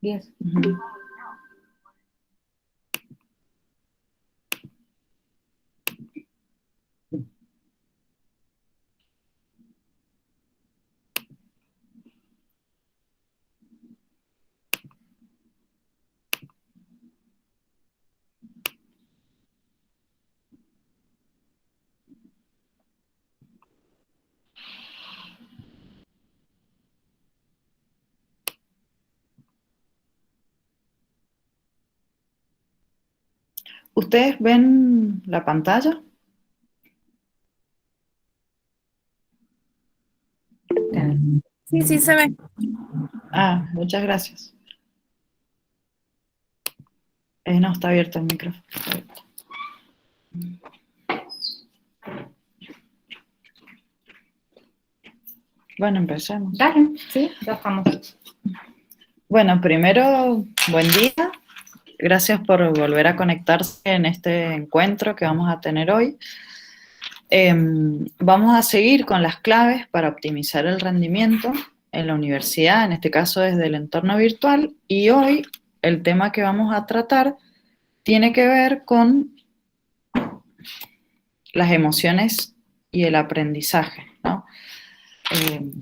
10. Ujú. ¿Ustedes ven la pantalla? Sí, sí se ve. Ah, muchas gracias. No, está abierto el micrófono. Está abierto. Bueno, empecemos. Dale, sí, ya estamos. Bueno, primero, buen día. Gracias por volver a conectarse en este encuentro que vamos a tener hoy. Vamos a seguir con las claves para optimizar el rendimiento en la universidad, en este caso desde el entorno virtual, y hoy el tema que vamos a tratar tiene que ver con las emociones y el aprendizaje, ¿no?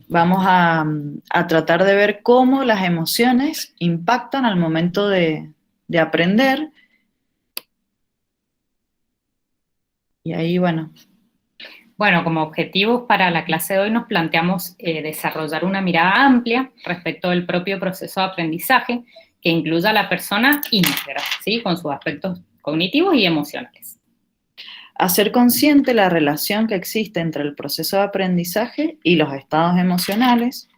Vamos a tratar de ver cómo las emociones impactan al momento de aprender, y ahí, bueno. Bueno, como objetivos para la clase de hoy nos planteamos desarrollar una mirada amplia respecto del propio proceso de aprendizaje que incluya a la persona íntegra, ¿sí? Con sus aspectos cognitivos y emocionales. Hacer consciente la relación que existe entre el proceso de aprendizaje y los estados emocionales.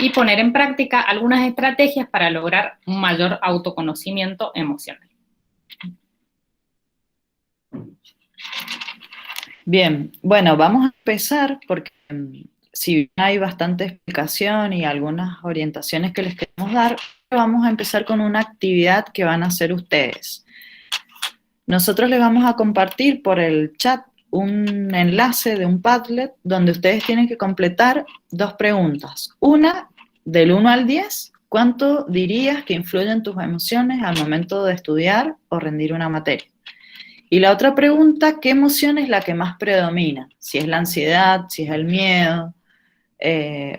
Y poner en práctica algunas estrategias para lograr un mayor autoconocimiento emocional. Bien, bueno, vamos a empezar porque si bien hay bastante explicación y algunas orientaciones que les queremos dar, vamos a empezar con una actividad que van a hacer ustedes. Nosotros les vamos a compartir por el chat un enlace de un Padlet donde ustedes tienen que completar dos preguntas. Una, del 1 al 10, ¿cuánto dirías que influyen tus emociones al momento de estudiar o rendir una materia? Y la otra pregunta, ¿qué emoción es la que más predomina? Si es la ansiedad, si es el miedo,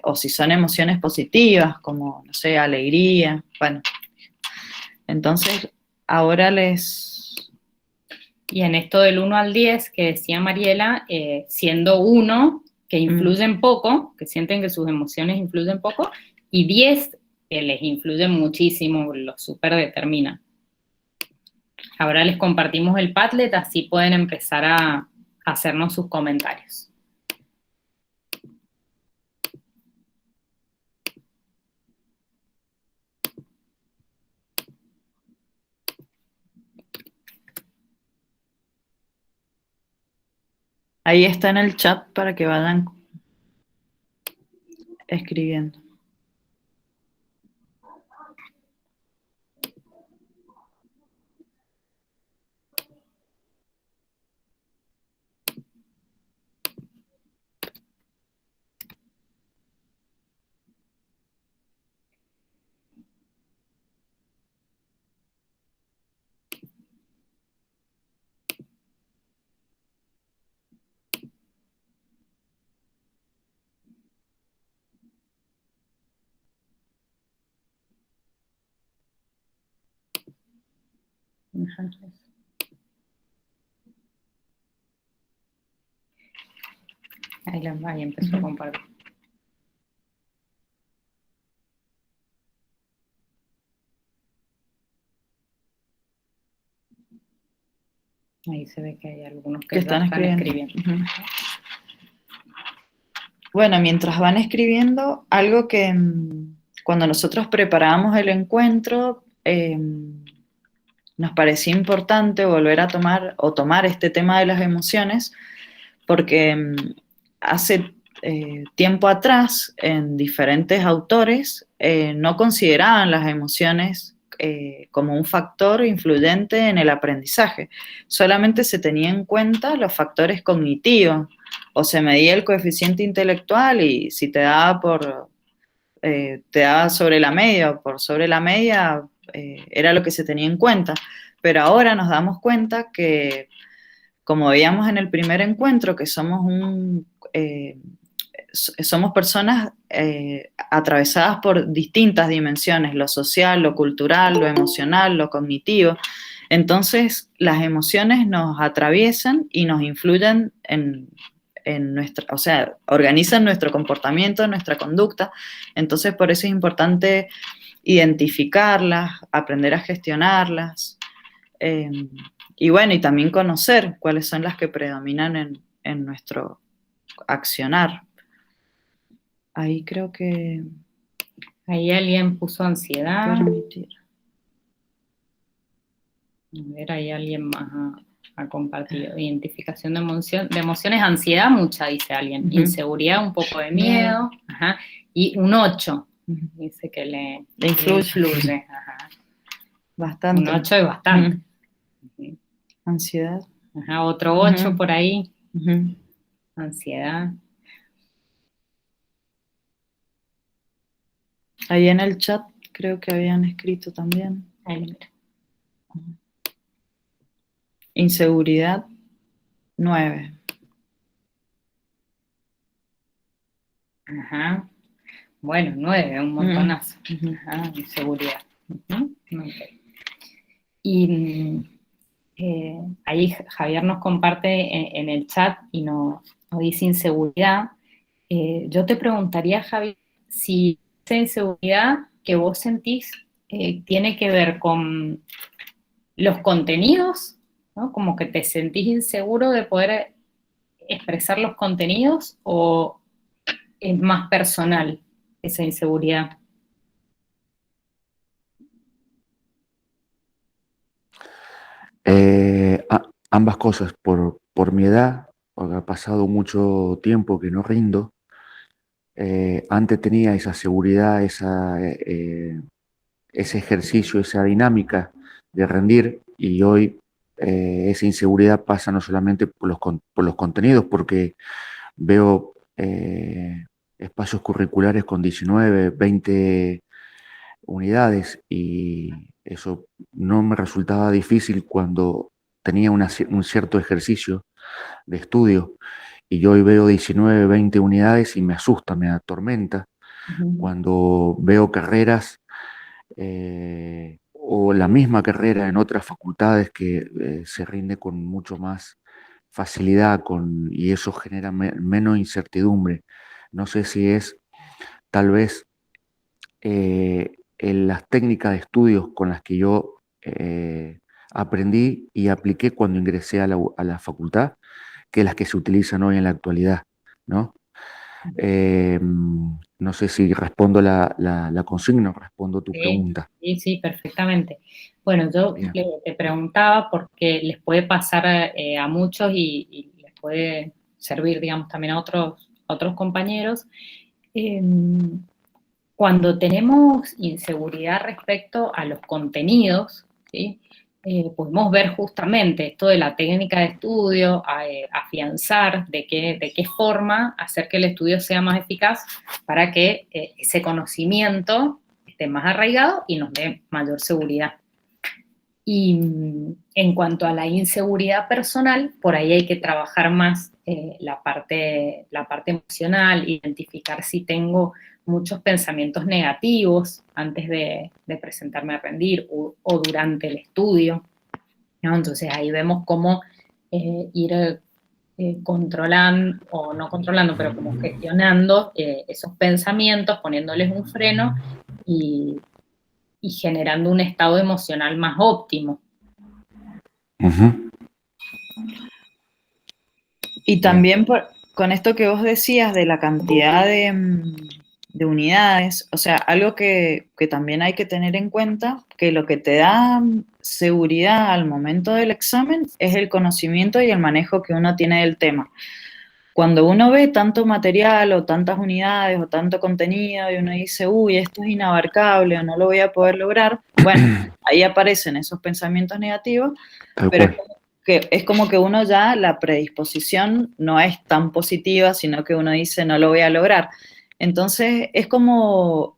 o si son emociones positivas, como, no sé, alegría. Bueno, entonces ahora les... Y en esto del 1 al 10 que decía Mariela, siendo 1 que influyen poco, que sienten que sus emociones influyen poco, y 10 que les influyen muchísimo, los super determinan. Ahora les compartimos el Padlet, así pueden empezar a hacernos sus comentarios. Ahí está en el chat para que vayan escribiendo. Ahí empezó a compartir. Ahí se ve que hay algunos Que que ya están están escribiendo. escribiendo. Bueno, mientras van escribiendo, algo que cuando nosotros preparábamos el encuentro, nos parecía importante volver a tomar este tema de las emociones, porque hace tiempo atrás, en diferentes autores, no consideraban las emociones como un factor influyente en el aprendizaje. Solamente se tenía en cuenta los factores cognitivos, o se medía el coeficiente intelectual y si te daba te daba sobre la media o por sobre la media, era lo que se tenía en cuenta. Pero ahora nos damos cuenta que, como veíamos en el primer encuentro, que somos personas atravesadas por distintas dimensiones, lo social, lo cultural, lo emocional, lo cognitivo. Entonces, las emociones nos atraviesan y nos influyen en nuestra, o sea, organizan nuestro comportamiento, nuestra conducta. Entonces, por eso es importante identificarlas, aprender a gestionarlas, eh, y bueno, y también conocer cuáles son las que predominan en nuestro accionar. Ahí creo que... Ahí alguien puso ansiedad. Permitir. A ver, ahí alguien más ha compartido. Identificación de emociones, ansiedad mucha, dice alguien. Inseguridad, un poco de miedo. Ajá. Y un 8, dice que le influye. Ajá. Bastante. Un 8 es bastante. Ansiedad. Ajá, otro 8 por ahí. Ansiedad. Ahí en el chat creo que habían escrito también. Ahí, mira. Inseguridad, 9. Ajá. Bueno, 9, un montonazo. Ajá, inseguridad. Okay. Y ahí Javier nos comparte en el chat y nos dice inseguridad. Yo te preguntaría, Javier, si esa inseguridad que vos sentís tiene que ver con los contenidos, ¿no? Como que te sentís inseguro de poder expresar los contenidos, o es más personal esa inseguridad. Ambas cosas, por mi edad, porque ha pasado mucho tiempo que no rindo. Antes tenía esa seguridad, ese ejercicio, esa dinámica de rendir, y hoy esa inseguridad pasa no solamente por los contenidos, porque veo espacios curriculares con 19, 20 unidades, y eso no me resultaba difícil cuando tenía un cierto ejercicio de estudio, y yo hoy veo 19, 20 unidades y me asusta, me atormenta. Cuando veo carreras o la misma carrera en otras facultades que se rinde con mucho más facilidad, y eso genera menos incertidumbre. No sé si es tal vez en las técnicas de estudios con las que yo aprendí y apliqué cuando ingresé a la facultad, que las que se utilizan hoy en la actualidad, ¿no? No sé si respondo la consigna o respondo tu pregunta. Sí, perfectamente. Bueno, yo te preguntaba porque les puede pasar a muchos y les puede servir, digamos, también a otros compañeros. Cuando tenemos inseguridad respecto a los contenidos, ¿sí? Podemos ver justamente esto de la técnica de estudio, afianzar de qué forma hacer que el estudio sea más eficaz para que ese conocimiento esté más arraigado y nos dé mayor seguridad. Y en cuanto a la inseguridad personal, por ahí hay que trabajar más la parte emocional, identificar si tengo muchos pensamientos negativos antes de presentarme a rendir o durante el estudio, ¿no? Entonces ahí vemos cómo ir controlando, o no controlando, pero como gestionando esos pensamientos, poniéndoles un freno y generando un estado emocional más óptimo. Y también con esto que vos decías de la cantidad de unidades, o sea, algo que también hay que tener en cuenta, que lo que te da seguridad al momento del examen es el conocimiento y el manejo que uno tiene del tema. Cuando uno ve tanto material o tantas unidades o tanto contenido y uno dice, uy, esto es inabarcable o no lo voy a poder lograr, bueno, ahí aparecen esos pensamientos negativos, pero es como que uno ya, la predisposición no es tan positiva, sino que uno dice, no lo voy a lograr. Entonces, es como,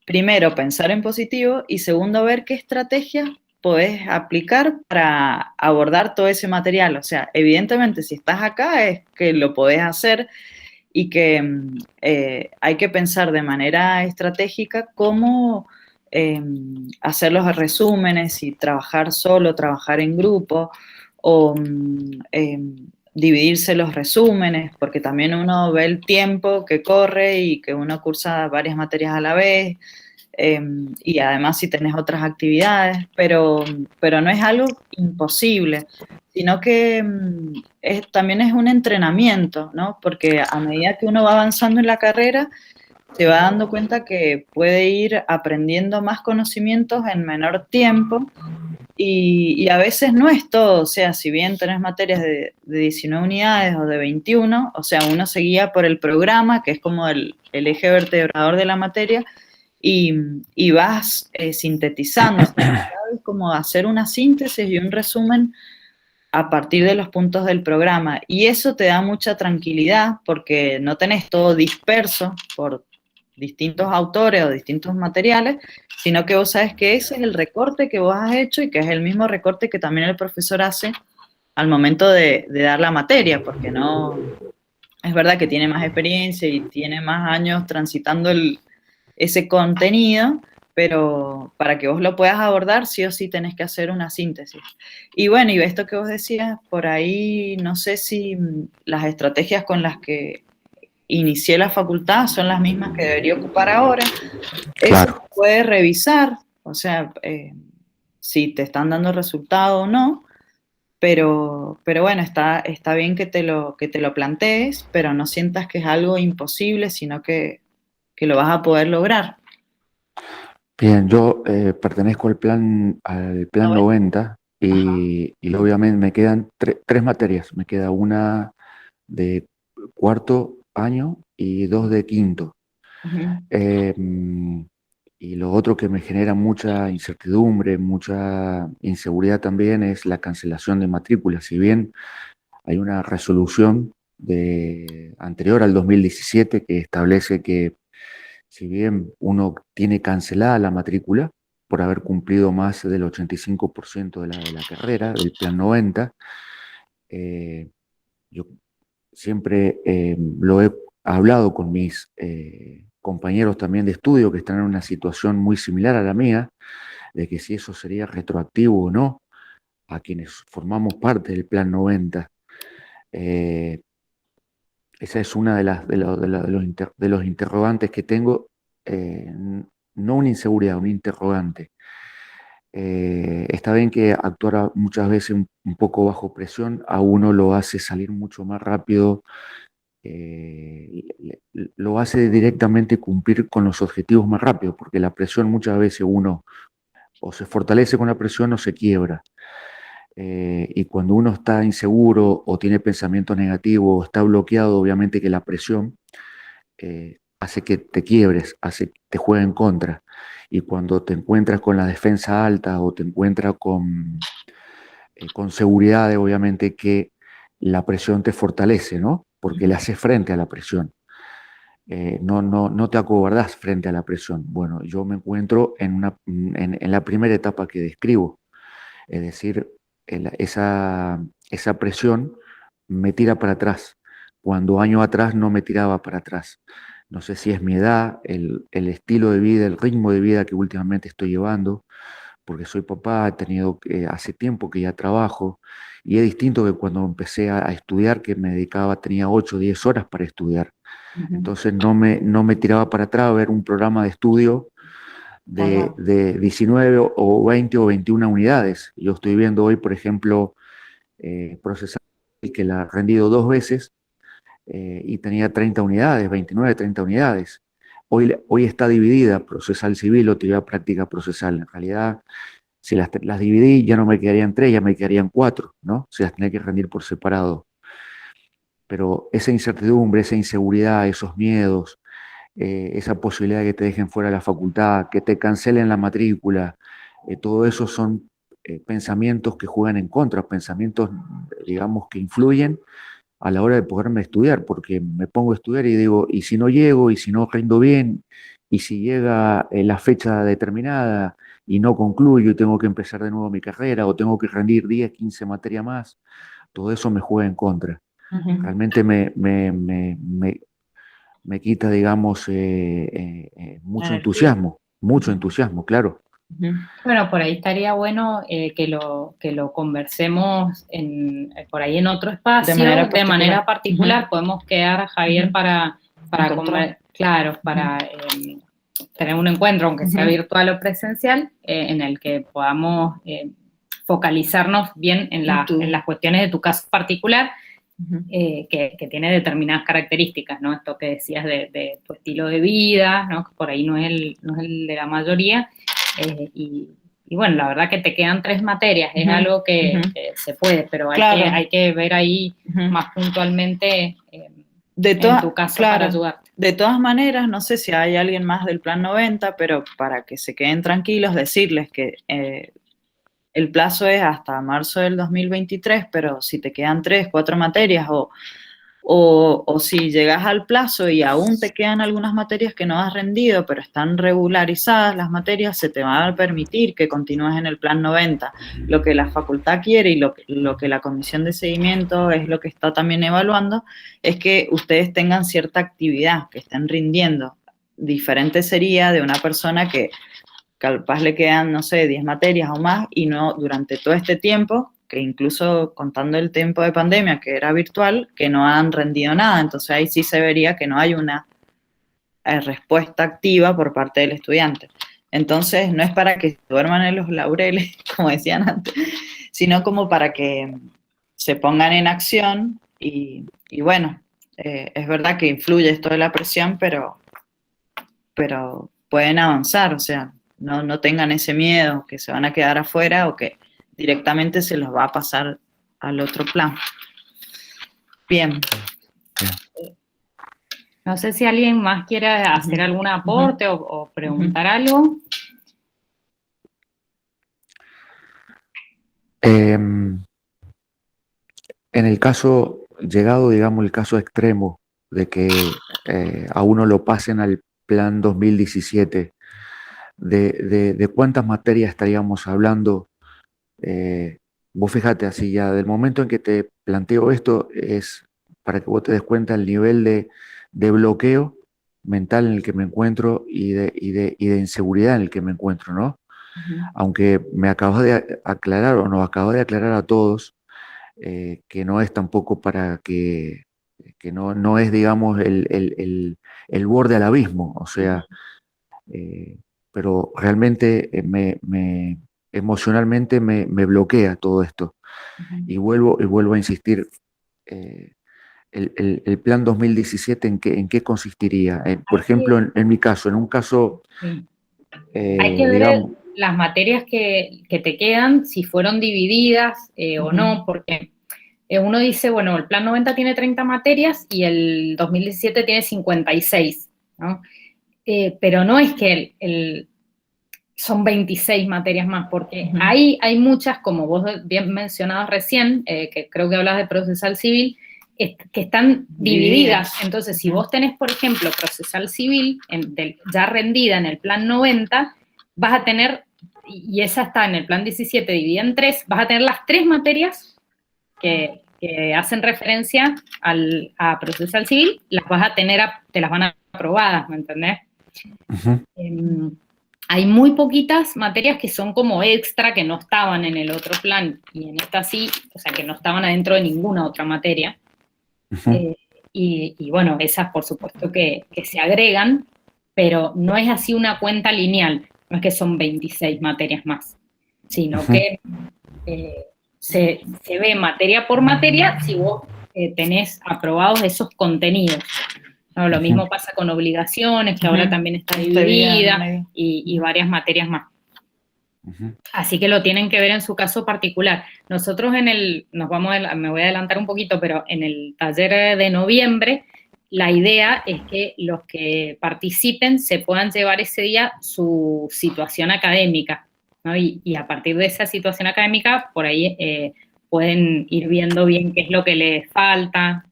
primero, pensar en positivo y segundo, ver qué estrategias podés aplicar para abordar todo ese material. O sea, evidentemente, si estás acá es que lo podés hacer y que hay que pensar de manera estratégica cómo hacer los resúmenes y trabajar solo, trabajar en grupo o dividirse los resúmenes, porque también uno ve el tiempo que corre y que uno cursa varias materias a la vez. Y además si tenés otras actividades, pero no es algo imposible, sino que también es un entrenamiento, ¿no? Porque a medida que uno va avanzando en la carrera, se va dando cuenta que puede ir aprendiendo más conocimientos en menor tiempo y a veces no es todo, o sea, si bien tenés materias de 19 unidades o de 21, o sea, uno se guía por el programa, que es como el eje vertebrador de la materia, y vas sintetizando, o sea, sabes cómo hacer una síntesis y un resumen a partir de los puntos del programa. Y eso te da mucha tranquilidad porque no tenés todo disperso por distintos autores o distintos materiales, sino que vos sabes que ese es el recorte que vos has hecho y que es el mismo recorte que también el profesor hace al momento de dar la materia, porque no, es verdad que tiene más experiencia y tiene más años transitando ese contenido, pero para que vos lo puedas abordar, sí o sí tenés que hacer una síntesis. Y bueno, y esto que vos decías, por ahí no sé si las estrategias con las que inicié la facultad son las mismas que debería ocupar ahora. Eso Claro. se puede revisar, o sea, si te están dando resultado o no, pero bueno, está bien que te lo plantees, pero no sientas que es algo imposible, sino que lo vas a poder lograr. Bien, yo pertenezco al plan ¿No ves? 90 Ajá. y obviamente me quedan tres materias. Me queda una de cuarto año y dos de quinto. Ujú. Eh, y lo otro que me genera mucha incertidumbre, mucha inseguridad también es la cancelación de matrícula. Si bien hay una resolución anterior al 2017 que establece que si bien uno tiene cancelada la matrícula por haber cumplido más del 85% de la carrera, del plan 90, eh, yo siempre lo he hablado con mis compañeros también de estudio que están en una situación muy similar a la mía, de que si eso sería retroactivo o no a quienes formamos parte del plan 90. Eh, Esa es una de los interrogantes que tengo, no una inseguridad, un interrogante. Está bien que actuar muchas veces un poco bajo presión a uno lo hace salir mucho más rápido, lo hace directamente cumplir con los objetivos más rápido, porque la presión muchas veces uno o se fortalece con la presión o se quiebra. Y cuando uno está inseguro o tiene pensamientos negativos o está bloqueado, obviamente que la presión hace que te quiebres, hace que te juegue en contra. Y cuando te encuentras con la defensa alta o te encuentras con seguridad, obviamente que la presión te fortalece, ¿no? Porque le haces frente a la presión. No te acobardás frente a la presión. Bueno, yo me encuentro en la primera etapa que describo, es decir, esa presión me tira para atrás, cuando años atrás no me tiraba para atrás. No sé si es mi edad, el estilo de vida, el ritmo de vida que últimamente estoy llevando, porque soy papá, he tenido hace tiempo que ya trabajo, y es distinto que cuando empecé a estudiar, que me dedicaba, tenía 8 o 10 horas para estudiar. Ujú. Entonces no me tiraba para atrás a ver un programa de estudio Ajá. de 19 o 20 o 21 unidades. Yo estoy viendo hoy, por ejemplo, procesar que la ha rendido 2 veces y tenía 30 unidades, 29, 30 unidades. Hoy está dividida, procesal civil o teoría práctica procesal. En realidad, si las dividí, ya no me quedarían 3, ya me quedarían 4, ¿no? Si las tenía que rendir por separado. Pero esa incertidumbre, esa inseguridad, esos miedos, esa posibilidad de que te dejen fuera de la facultad, que te cancelen la matrícula, todo eso son pensamientos que juegan en contra, pensamientos, digamos, que influyen a la hora de poderme estudiar, porque me pongo a estudiar y digo, y si no llego, y si no rindo bien, y si llega la fecha determinada y no concluyo y tengo que empezar de nuevo mi carrera, o tengo que rendir 10, 15 materias más, todo eso me juega en contra. Realmente me quita, digamos, mucho entusiasmo, claro. Bueno, por ahí estaría bueno que lo conversemos por ahí en otro espacio, de manera particular. Podemos quedar, Javier, para claro, para tener un encuentro, aunque sea virtual o presencial, en el que podamos focalizarnos bien en las cuestiones de tu caso particular, que tiene determinadas características, ¿no? Esto que decías de tu estilo de vida, ¿no? Que por ahí no es el de la mayoría. Y bueno, la verdad que te quedan 3 materias, es algo que se puede, pero hay que ver ahí más puntualmente en tu caso para ayudarte. De todas maneras, no sé si hay alguien más del Plan 90, pero para que se queden tranquilos, decirles que el plazo es hasta marzo del 2023, pero si te quedan 3, 4 materias o si llegas al plazo y aún te quedan algunas materias que no has rendido, pero están regularizadas las materias, se te va a permitir que continúes en el Plan 90. Lo que la facultad quiere y lo que la comisión de seguimiento es lo que está también evaluando, es que ustedes tengan cierta actividad, que estén rindiendo. Diferente sería de una persona que capaz le quedan, no sé, 10 materias o más y no durante todo este tiempo, que incluso contando el tiempo de pandemia, que era virtual, que no han rendido nada. Entonces ahí sí se vería que no hay una respuesta activa por parte del estudiante. Entonces no es para que se duerman en los laureles, como decían antes, sino como para que se pongan en acción y bueno, es verdad que influye esto de la presión, pero pueden avanzar, o sea, no tengan ese miedo que se van a quedar afuera o que directamente se los va a pasar al otro plan. Bien. No sé si alguien más quiere hacer algún aporte o preguntar algo. En el caso, llegado, digamos, el caso extremo de que a uno lo pasen al plan 2017, de cuántas materias estaríamos hablando. Vos fíjate, así ya, del momento en que te planteo esto, es para que vos te des cuenta el nivel de bloqueo mental en el que me encuentro y de inseguridad en el que me encuentro, ¿no? Aunque me acabas de aclarar, o nos acabas de aclarar a todos, que no es tampoco para que no es, digamos, el borde al abismo, o sea, pero realmente emocionalmente me bloquea todo esto. Y vuelvo a insistir, el plan 2017, ¿en qué consistiría? Por ejemplo, en mi caso, en un caso... hay que ver, digamos, las materias que te quedan, si fueron divididas o no, porque uno dice, bueno, el plan 90 tiene 30 materias y el 2017 tiene 56, ¿no? Pero no es que son 26 materias más, porque hay muchas, como vos bien mencionabas recién, que creo que hablas de procesal civil, que están divididas. Entonces, si vos tenés, por ejemplo, procesal civil ya rendida en el plan 90, vas a tener, y esa está en el plan 17 dividida en 3, vas a tener las 3 materias que hacen referencia a procesal civil, las vas a tener, te las van a aprobadas, ¿me entendés? Hay muy poquitas materias que son como extra, que no estaban en el otro plan, y en esta sí, o sea, que no estaban adentro de ninguna otra materia. Y bueno, esas por supuesto que se agregan, pero no es así una cuenta lineal, no es que son 26 materias más, sino que se ve materia por materia si vos tenés aprobados esos contenidos. No, lo mismo pasa con obligaciones, que ahora también está dividida, y varias materias más. Así que lo tienen que ver en su caso particular. Nosotros me voy a adelantar un poquito, pero en el taller de noviembre, la idea es que los que participen se puedan llevar ese día su situación académica, ¿no? Y a partir de esa situación académica, por ahí pueden ir viendo bien qué es lo que les falta,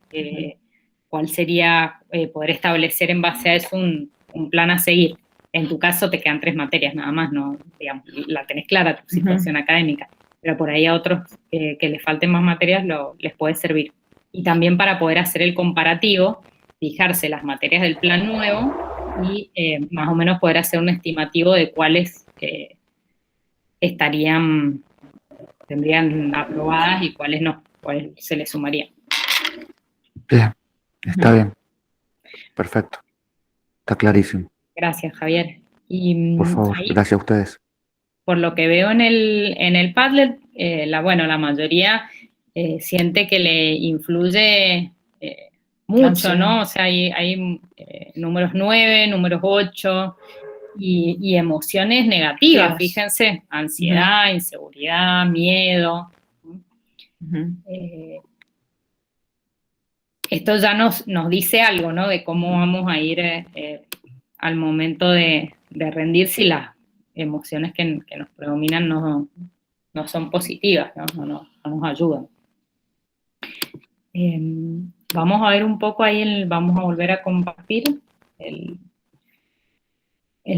cuál sería poder establecer en base a eso un plan a seguir. En tu caso te quedan 3 materias nada más, no, digamos, la tenés clara tu situación académica, pero por ahí a otros que les falten más materias les puede servir. Y también para poder hacer el comparativo, fijarse las materias del plan nuevo y más o menos poder hacer un estimativo de cuáles tendrían aprobadas y cuáles no, cuáles se les sumarían. Bien, está bien. Perfecto. Está clarísimo. Gracias, Javier. Y Por favor, ahí, gracias a ustedes. por lo que veo en el Padlet, la mayoría siente que le influye mucho, ¿no? O sea, hay números 9, números 8 y emociones negativas, fíjense, ansiedad, inseguridad, miedo. Esto ya nos dice algo, ¿no? De cómo vamos a ir al momento de rendir si las emociones que nos predominan no son positivas, no nos ayudan. Vamos a ver un poco ahí, vamos a volver a compartir el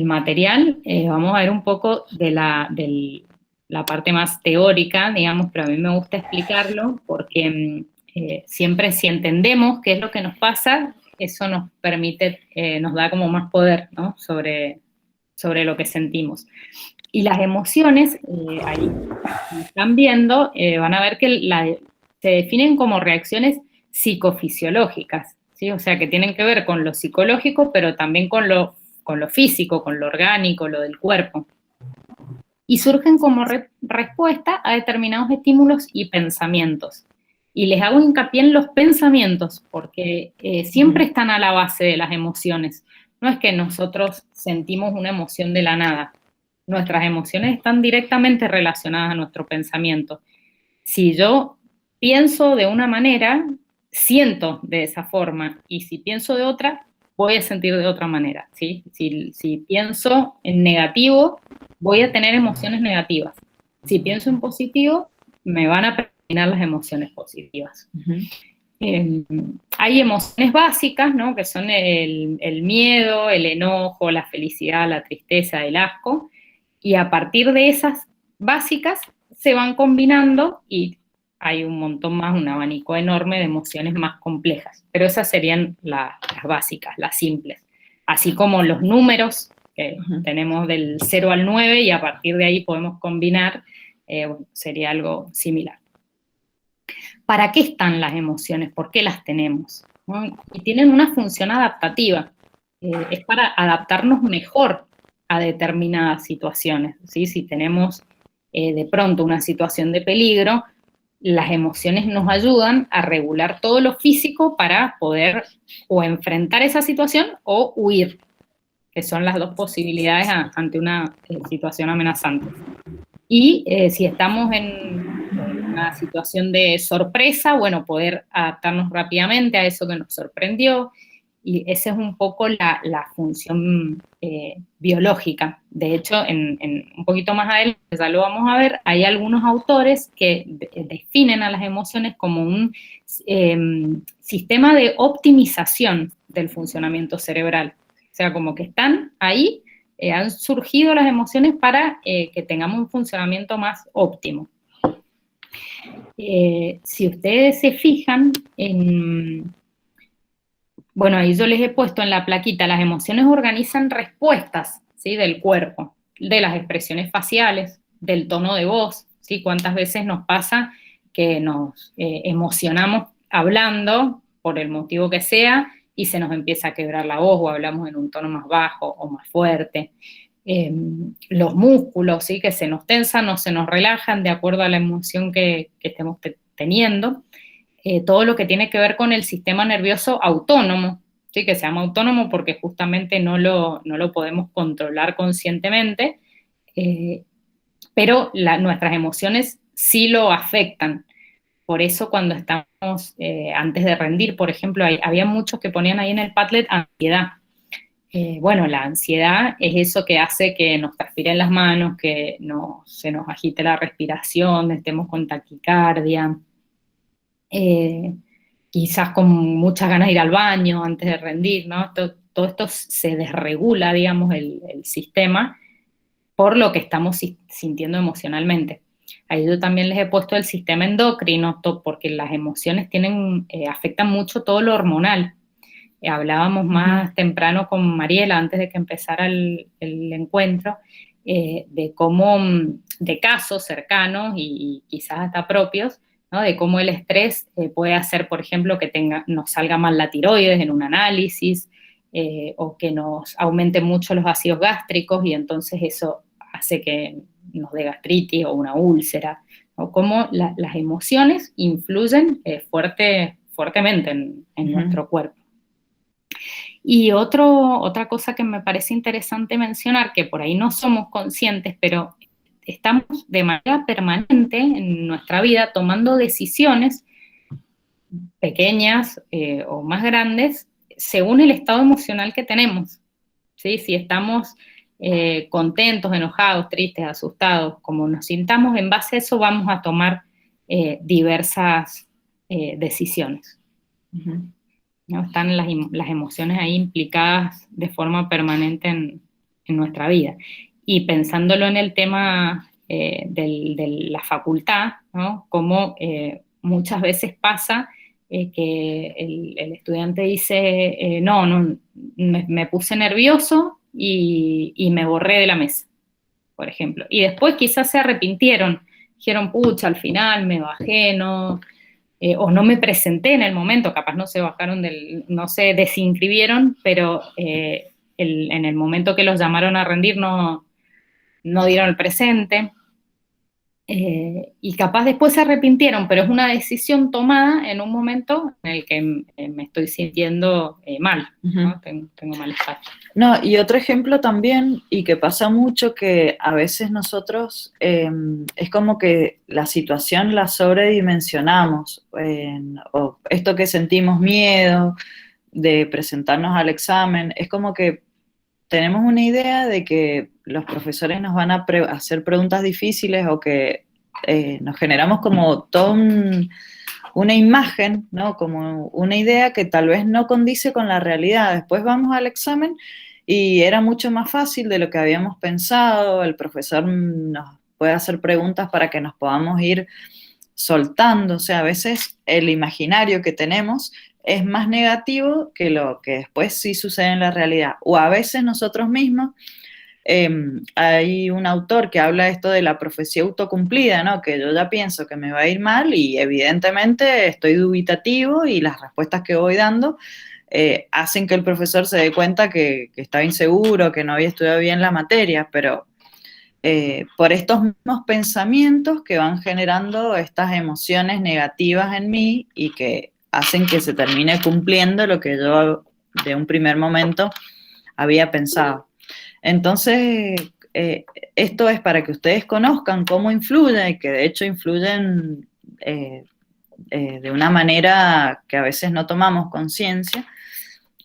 material. Vamos a ver un poco de la parte más teórica, digamos, pero a mí me gusta explicarlo porque siempre si entendemos qué es lo que nos pasa, eso nos permite, nos da como más poder, ¿no? sobre lo que sentimos. Y las emociones, ahí están viendo, van a ver que se definen como reacciones psicofisiológicas, ¿sí? O sea, que tienen que ver con lo psicológico, pero también con lo físico, con lo orgánico, lo del cuerpo. Y surgen como respuesta a determinados estímulos y pensamientos. Y les hago hincapié en los pensamientos, porque siempre están a la base de las emociones. No es que nosotros sentimos una emoción de la nada. Nuestras emociones están directamente relacionadas a nuestro pensamiento. Si yo pienso de una manera, siento de esa forma, y si pienso de otra, voy a sentir de otra manera, ¿sí? Si pienso en negativo, voy a tener emociones negativas. Si pienso en positivo, me van a predominar las emociones positivas. Hay emociones básicas, ¿no? Que son el miedo, el enojo, la felicidad, la tristeza, el asco, y a partir de esas básicas se van combinando y hay un montón más, un abanico enorme de emociones más complejas, pero esas serían las básicas, las simples. Así como los números, que tenemos del 0 al 9 y a partir de ahí podemos combinar, sería algo similar. ¿Para qué están las emociones? ¿Por qué las tenemos? ¿No? Y tienen una función adaptativa, es para adaptarnos mejor a determinadas situaciones, ¿sí? Si tenemos de pronto una situación de peligro, las emociones nos ayudan a regular todo lo físico para poder o enfrentar esa situación o huir, que son las dos posibilidades ante una situación amenazante. Y si estamos en una situación de sorpresa, bueno, poder adaptarnos rápidamente a eso que nos sorprendió, y esa es un poco la función biológica. De hecho, un poquito más adelante, ya lo vamos a ver, hay algunos autores que definen a las emociones como un sistema de optimización del funcionamiento cerebral. O sea, como que están ahí, han surgido las emociones para que tengamos un funcionamiento más óptimo. Si ustedes se fijan bueno, ahí yo les he puesto en la plaquita, las emociones organizan respuestas, ¿sí? Del cuerpo, de las expresiones faciales, del tono de voz, ¿sí? Cuántas veces nos pasa que nos emocionamos hablando, por el motivo que sea, y se nos empieza a quebrar la voz, o hablamos en un tono más bajo o más fuerte. Los músculos, ¿sí? Que se nos tensan o se nos relajan de acuerdo a la emoción que estemos teniendo. Todo lo que tiene que ver con el sistema nervioso autónomo, ¿sí? Que se llama autónomo porque justamente no lo podemos controlar conscientemente, pero nuestras emociones sí lo afectan. Por eso cuando estamos, antes de rendir, por ejemplo, había muchos que ponían ahí en el Padlet ansiedad. Bueno, la ansiedad es eso que hace que nos transpiren las manos, que se nos agite la respiración, estemos con taquicardia. quizás con muchas ganas de ir al baño antes de rendir, ¿no? Todo esto se desregula, digamos, el sistema por lo que estamos sintiendo emocionalmente. Ahí yo también les he puesto el sistema endocrino, porque las emociones afectan mucho todo lo hormonal. Hablábamos más temprano con Mariela, antes de que empezara el encuentro, de cómo, de casos cercanos y quizás hasta propios, ¿no? De cómo el estrés puede hacer, por ejemplo, que nos salga mal la tiroides en un análisis, o que nos aumente mucho los ácidos gástricos y entonces eso hace que nos dé gastritis o una úlcera, ¿no? Cómo las emociones influyen fuertemente en nuestro cuerpo. Y otra cosa que me parece interesante mencionar, que por ahí no somos conscientes, pero estamos de manera permanente en nuestra vida tomando decisiones pequeñas o más grandes según el estado emocional que tenemos, ¿sí? Si estamos contentos, enojados, tristes, asustados, como nos sintamos, en base a eso vamos a tomar diversas decisiones. ¿No? Están las emociones ahí implicadas de forma permanente en nuestra vida. Y pensándolo en el tema de la facultad, ¿no? Como muchas veces pasa que el estudiante dice, no, me puse nervioso y me borré de la mesa, por ejemplo. Y después quizás se arrepintieron, dijeron, pucha, al final me bajé, no... o no me presenté en el momento, capaz no se bajaron no se desinscribieron, pero en el momento que los llamaron a rendir no dieron el presente, y capaz después se arrepintieron, pero es una decisión tomada en un momento en el que me estoy sintiendo mal, ¿no? Tengo malestar. No, y otro ejemplo también, y que pasa mucho, que a veces nosotros es como que la situación la sobredimensionamos, o esto que sentimos miedo de presentarnos al examen, es como que tenemos una idea de que los profesores nos van a hacer preguntas difíciles o que nos generamos como toda una imagen, ¿no? Como una idea que tal vez no condice con la realidad. Después vamos al examen y era mucho más fácil de lo que habíamos pensado, el profesor nos puede hacer preguntas para que nos podamos ir soltando, o sea, a veces el imaginario que tenemos es más negativo que lo que después sí sucede en la realidad, o a veces nosotros mismos, hay un autor que habla esto de la profecía autocumplida, ¿no? Que yo ya pienso que me va a ir mal y evidentemente estoy dubitativo y las respuestas que voy dando hacen que el profesor se dé cuenta que estaba inseguro, que no había estudiado bien la materia, pero por estos mismos pensamientos que van generando estas emociones negativas en mí y que hacen que se termine cumpliendo lo que yo de un primer momento había pensado. Entonces, esto es para que ustedes conozcan cómo influye y que de hecho influyen de una manera que a veces no tomamos conciencia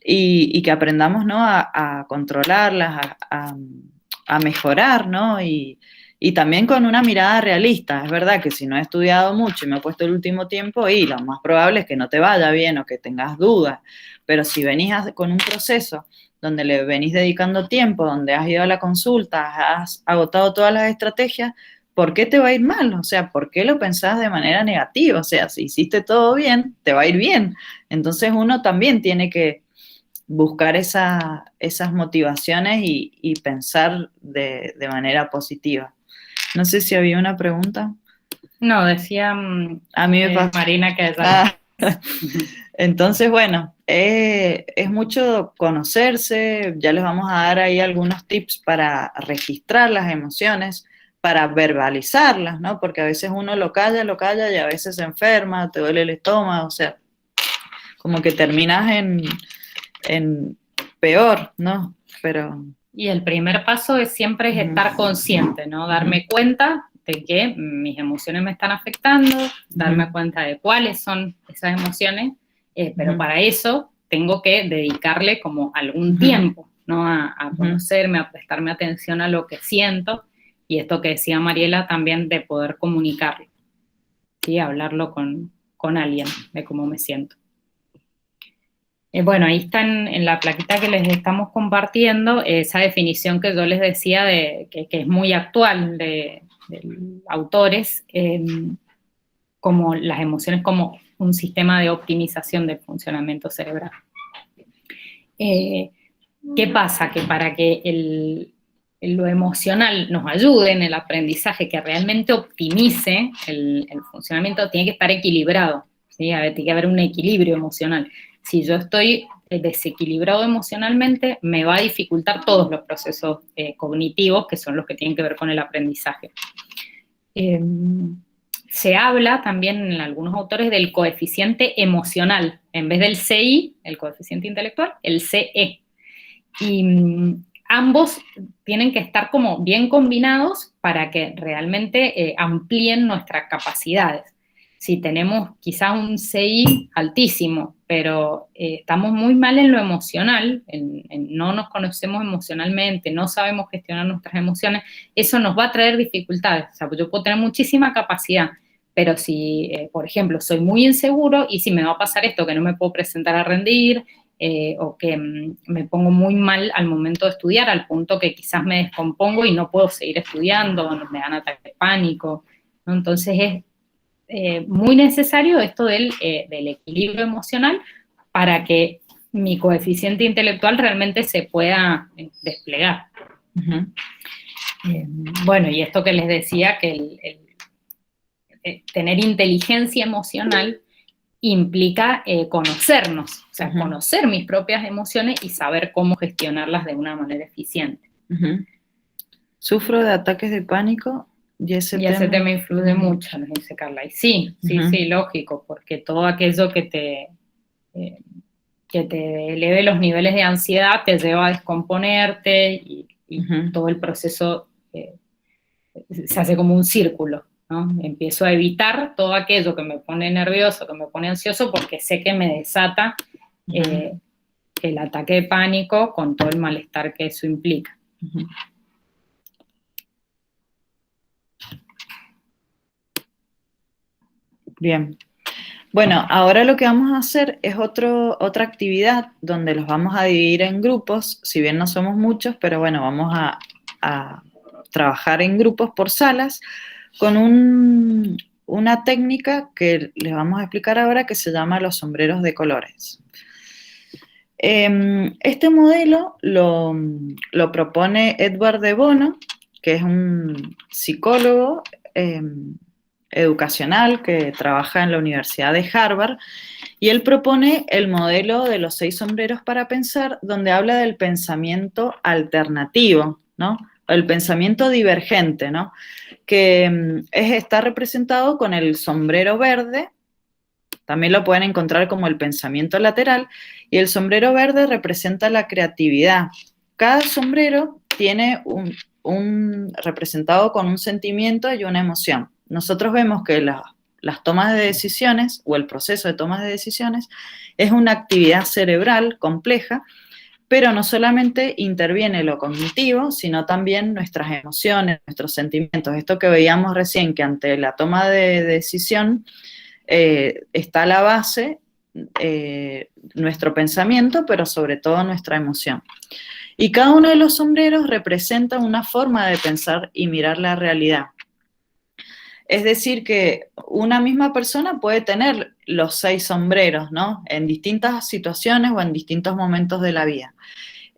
y que aprendamos, ¿no? a controlarlas, a mejorar, ¿no? Y también con una mirada realista. Es verdad que si no he estudiado mucho y me he puesto el último tiempo, y lo más probable es que no te vaya bien o que tengas dudas, pero si venís con un proceso donde le venís dedicando tiempo, donde has ido a la consulta, has agotado todas las estrategias, ¿por qué te va a ir mal? O sea, ¿por qué lo pensás de manera negativa? O sea, si hiciste todo bien, te va a ir bien. Entonces uno también tiene que buscar esas motivaciones y pensar de manera positiva. No sé si había una pregunta. No, decía a mí me pasa. Marina que Entonces, bueno, es mucho conocerse. Ya les vamos a dar ahí algunos tips para registrar las emociones, para verbalizarlas, ¿no? Porque a veces uno lo calla y a veces se enferma, te duele el estómago, o sea, como que terminas en peor, ¿no? Pero... Y el primer paso siempre es estar consciente, ¿no? Darme cuenta de que mis emociones me están afectando, darme cuenta de cuáles son esas emociones, pero para eso tengo que dedicarle como algún tiempo, ¿no? A conocerme, a prestarme atención a lo que siento, y esto que decía Mariela también de poder comunicarlo, ¿sí? Hablarlo con alguien de cómo me siento. Bueno, ahí está en la plaquita que les estamos compartiendo esa definición que yo les decía que es muy actual de autores, como las emociones como un sistema de optimización del funcionamiento cerebral. ¿Qué pasa? Que para que lo emocional nos ayude en el aprendizaje, que realmente optimice el funcionamiento, tiene que estar equilibrado, ¿sí? A ver, tiene que haber un equilibrio emocional. Si yo estoy desequilibrado emocionalmente, me va a dificultar todos los procesos cognitivos, que son los que tienen que ver con el aprendizaje. Se habla también en algunos autores del coeficiente emocional, en vez del CI, el coeficiente intelectual, el CE. Y ambos tienen que estar como bien combinados para que realmente amplíen nuestras capacidades. Si tenemos quizás un CI altísimo, pero estamos muy mal en lo emocional, no nos conocemos emocionalmente, no sabemos gestionar nuestras emociones, eso nos va a traer dificultades. O sea, yo puedo tener muchísima capacidad, pero si, por ejemplo, soy muy inseguro y si me va a pasar esto, que no me puedo presentar a rendir, o que me pongo muy mal al momento de estudiar, al punto que quizás me descompongo y no puedo seguir estudiando, me dan ataques de pánico, ¿no? Entonces es muy necesario esto del equilibrio emocional para que mi coeficiente intelectual realmente se pueda desplegar. Uh-huh. Bueno, y esto que les decía, que tener inteligencia emocional implica conocernos, o sea, uh-huh, conocer mis propias emociones y saber cómo gestionarlas de una manera eficiente. Uh-huh. Sufro de ataques de pánico y ese tema influye mucho, nos dice Carla. Y sí, uh-huh, sí, lógico, porque todo aquello que te eleve los niveles de ansiedad te lleva a descomponerte y uh-huh, todo el proceso se hace como un círculo, ¿no? Empiezo a evitar todo aquello que me pone nervioso, que me pone ansioso, porque sé que me desata uh-huh, el ataque de pánico con todo el malestar que eso implica. uh-huh. Bien. Bueno, ahora lo que vamos a hacer es otra actividad donde los vamos a dividir en grupos, si bien no somos muchos, pero bueno, vamos a trabajar en grupos por salas con una técnica que les vamos a explicar ahora que se llama los sombreros de colores. Este modelo lo propone Edward de Bono, que es un psicólogo educacional que trabaja en la Universidad de Harvard, y él propone el modelo de los 6 sombreros para pensar, donde habla del pensamiento alternativo, ¿no? El pensamiento divergente, ¿no? Que está representado con el sombrero verde. También lo pueden encontrar como el pensamiento lateral, y el sombrero verde representa la creatividad. Cada sombrero tiene un representado con un sentimiento y una emoción. Nosotros vemos que las tomas de decisiones o el proceso de tomas de decisiones es una actividad cerebral compleja, pero no solamente interviene lo cognitivo, sino también nuestras emociones, nuestros sentimientos. Esto que veíamos recién, que ante la toma de decisión está la base, nuestro pensamiento, pero sobre todo nuestra emoción. Y cada uno de los sombreros representa una forma de pensar y mirar la realidad. Es decir, que una misma persona puede tener los 6 sombreros, ¿no? En distintas situaciones o en distintos momentos de la vida.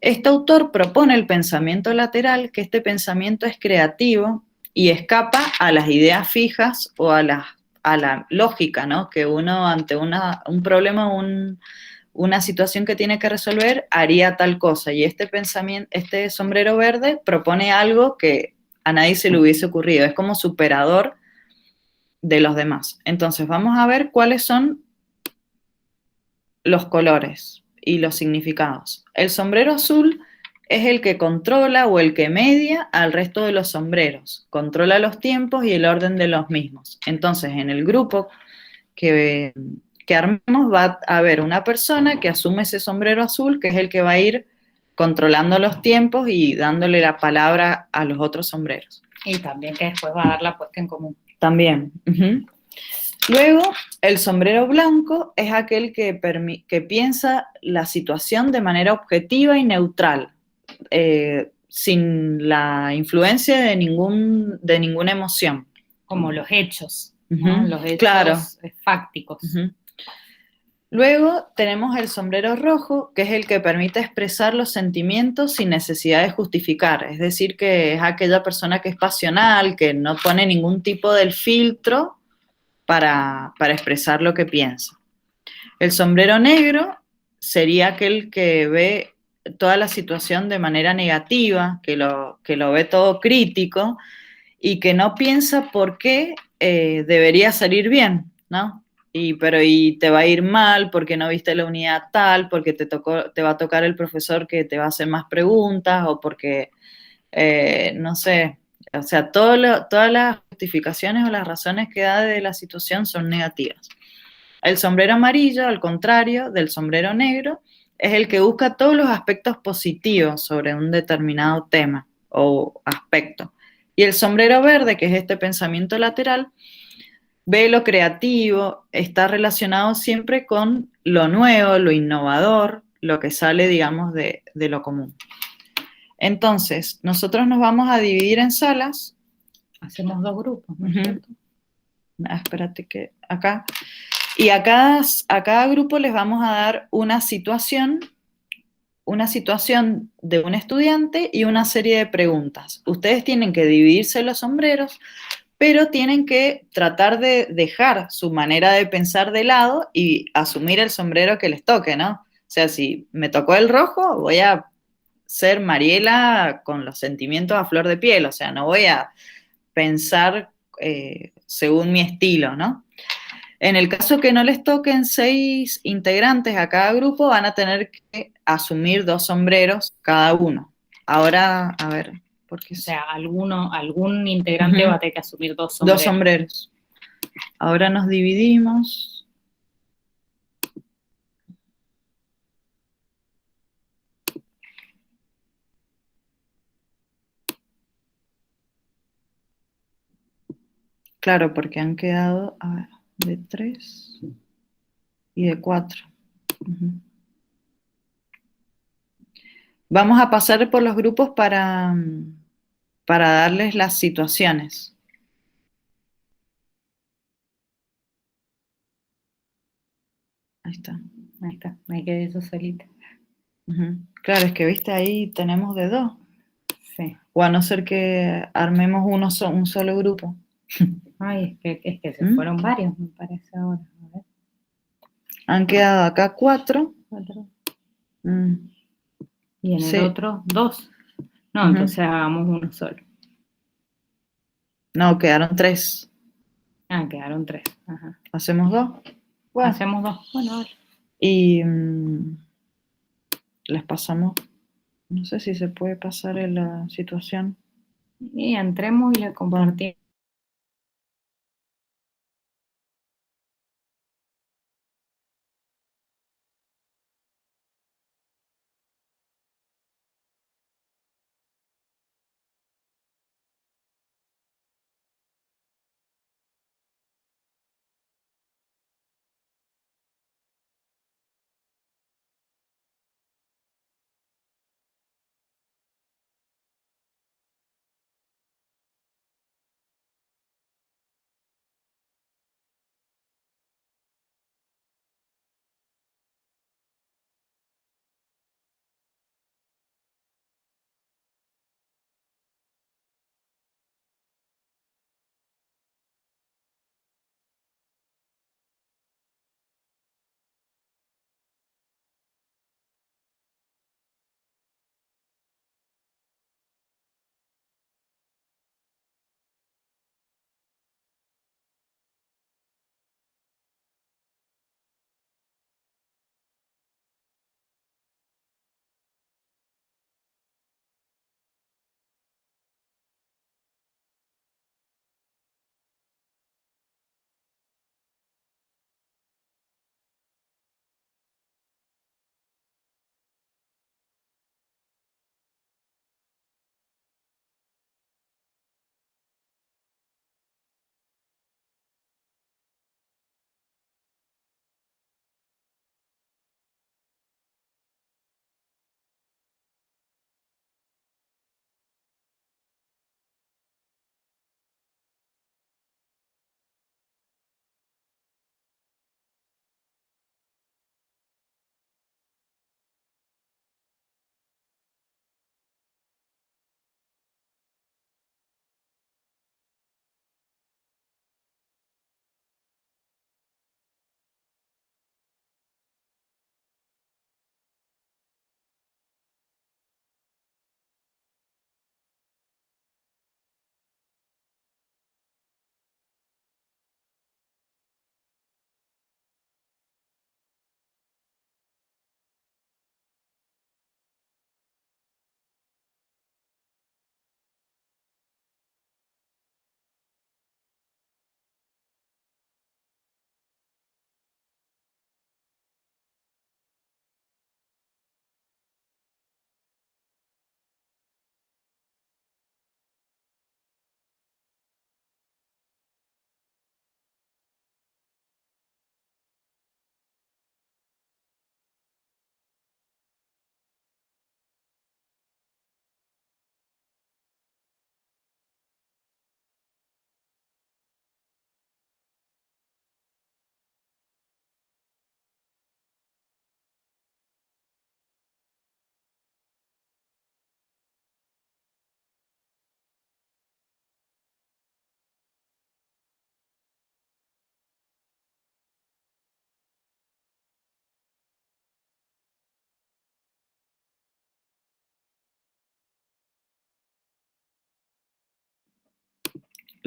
Este autor propone el pensamiento lateral, que este pensamiento es creativo y escapa a las ideas fijas o a la lógica, ¿no? Que uno ante un problema, una situación que tiene que resolver, haría tal cosa. Y este sombrero verde propone algo que a nadie se le hubiese ocurrido. Es como superador de los demás. Entonces, vamos a ver cuáles son los colores y los significados. El sombrero azul es el que controla o el que media al resto de los sombreros, controla los tiempos y el orden de los mismos. Entonces, en el grupo que armemos va a haber una persona que asume ese sombrero azul, que es el que va a ir controlando los tiempos y dándole la palabra a los otros sombreros. Y también que después va a dar la puesta en común. También. Uh-huh. Luego, el sombrero blanco es aquel que piensa la situación de manera objetiva y neutral, sin la influencia de ninguna emoción. Como los hechos, ¿no? Los hechos claro. Fácticos. Luego tenemos el sombrero rojo, que es el que permite expresar los sentimientos sin necesidad de justificar. Es decir, que es aquella persona que es pasional, que no pone ningún tipo de filtro para expresar lo que piensa. El sombrero negro sería aquel que ve toda la situación de manera negativa, que lo ve todo crítico y que no piensa por qué debería salir bien, ¿no? Y te va a ir mal porque no viste la unidad tal, porque te va a tocar el profesor que te va a hacer más preguntas o porque, no sé, o sea, todas las justificaciones o las razones que da de la situación son negativas. El sombrero amarillo, al contrario del sombrero negro, es el que busca todos los aspectos positivos sobre un determinado tema o aspecto. Y el sombrero verde, que es este pensamiento lateral, ve lo creativo, está relacionado siempre con lo nuevo, lo innovador, lo que sale, digamos, de lo común. Entonces, nosotros nos vamos a dividir en salas. Hacemos 2 grupos, ¿no es cierto? Espérate que acá. Y a cada grupo les vamos a dar una situación de un estudiante y una serie de preguntas. Ustedes tienen que dividirse los sombreros, pero tienen que tratar de dejar su manera de pensar de lado y asumir el sombrero que les toque, ¿no? O sea, si me tocó el rojo, voy a ser Mariela con los sentimientos a flor de piel, o sea, no voy a pensar según mi estilo, ¿no? En el caso que no les toquen 6 integrantes a cada grupo, van a tener que asumir 2 sombreros cada uno. Ahora, a ver, ¿por qué? O sea, algún integrante va a tener que asumir 2 sombreros. 2 sombreros. Ahora nos dividimos. Claro, porque han quedado, a ver, de 3 y de 4. Vamos a pasar por los grupos para darles las situaciones. Ahí está. Ahí está, me quedé yo solita. Claro, es que viste, ahí tenemos de 2. Sí. O a no ser que armemos un solo grupo. Ay, es que se fueron varios, me parece ahora. A ver. Han quedado acá 4. 4. Y en Sí. el otro 2. No, entonces hagamos uno solo. No, quedaron 3. Ah, quedaron 3. Ajá. ¿Hacemos 2? Bueno. Hacemos 2. Bueno, vale. Y les pasamos, no sé si se puede pasar en la situación. Y entremos y le compartimos.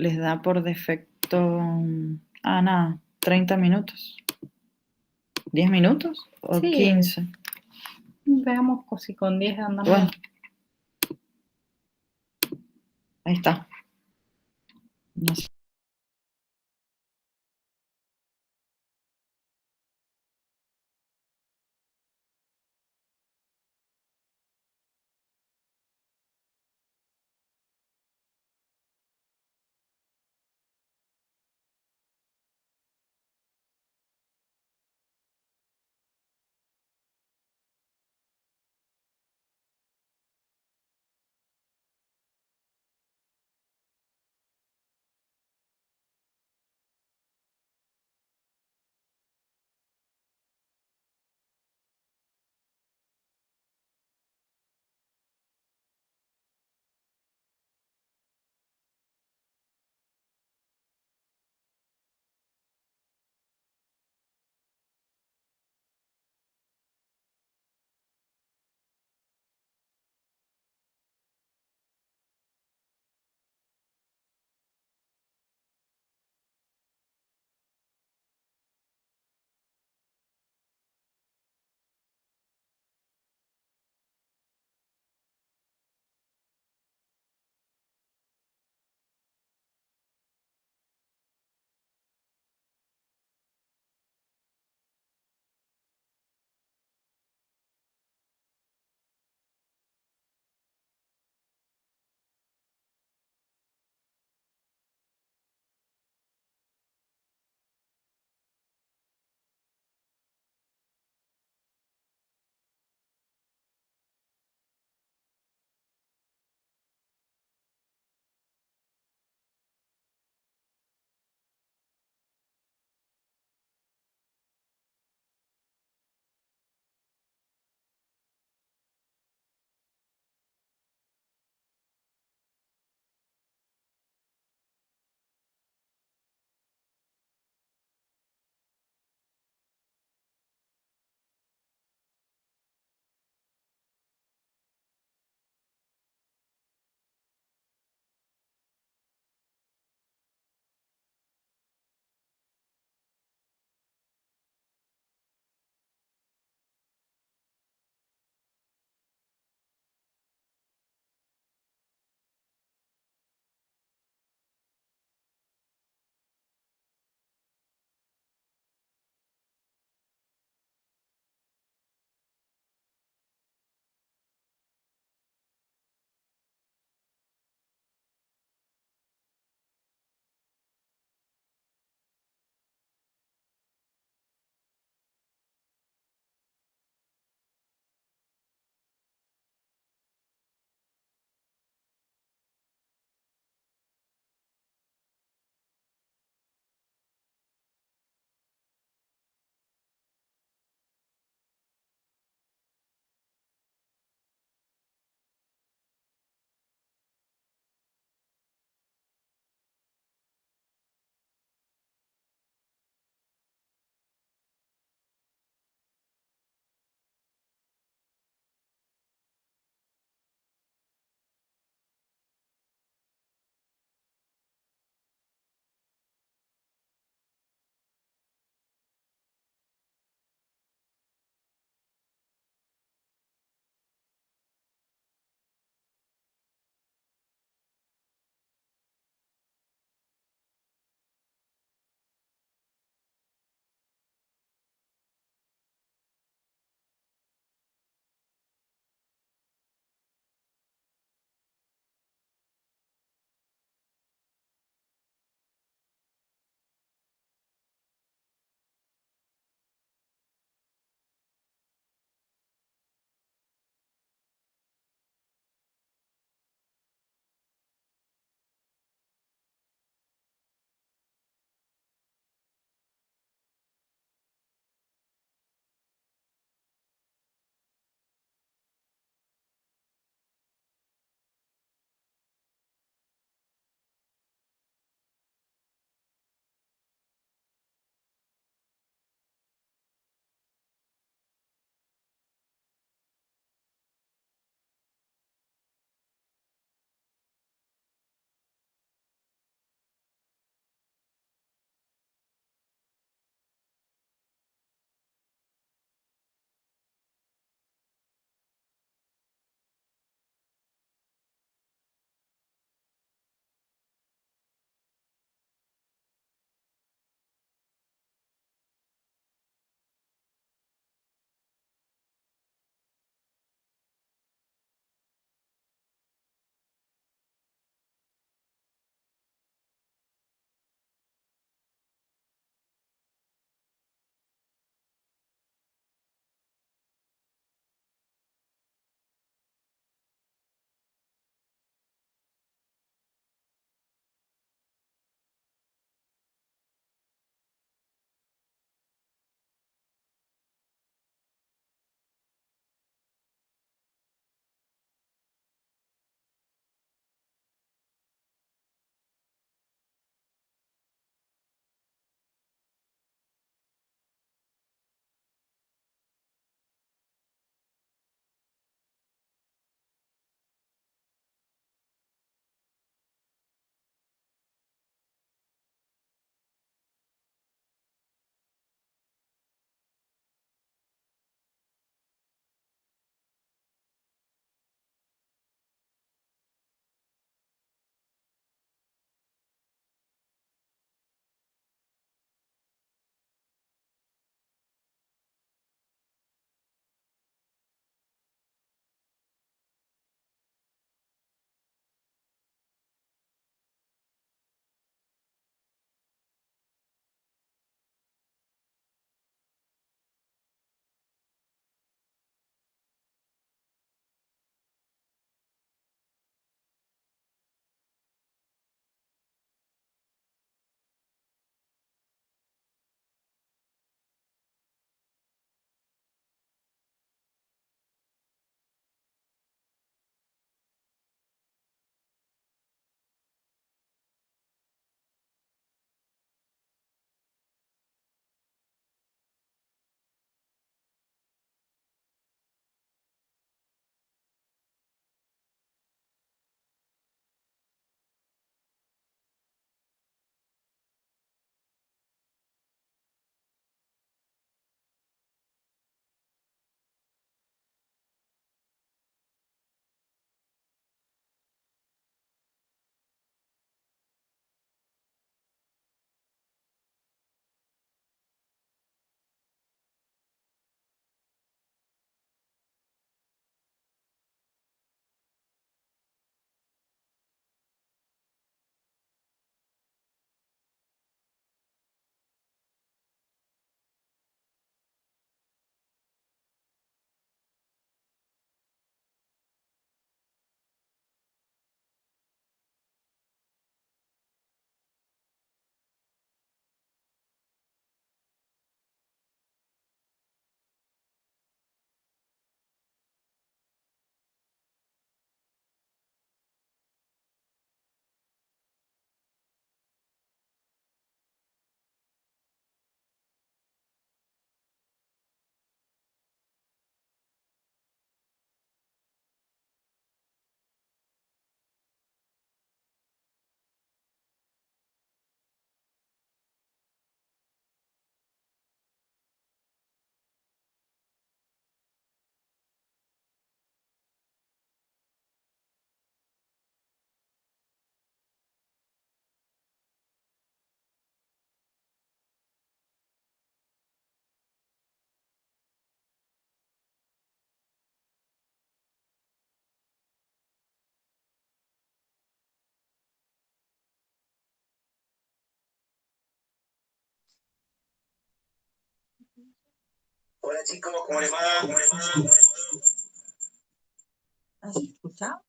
les da por defecto, nada, 30 minutos, 10 minutos o Sí. 15. Veamos si con 10 andamos. Bueno, ahí está. No sé. Hola chicos, ¿cómo les va? ¿Se escucha?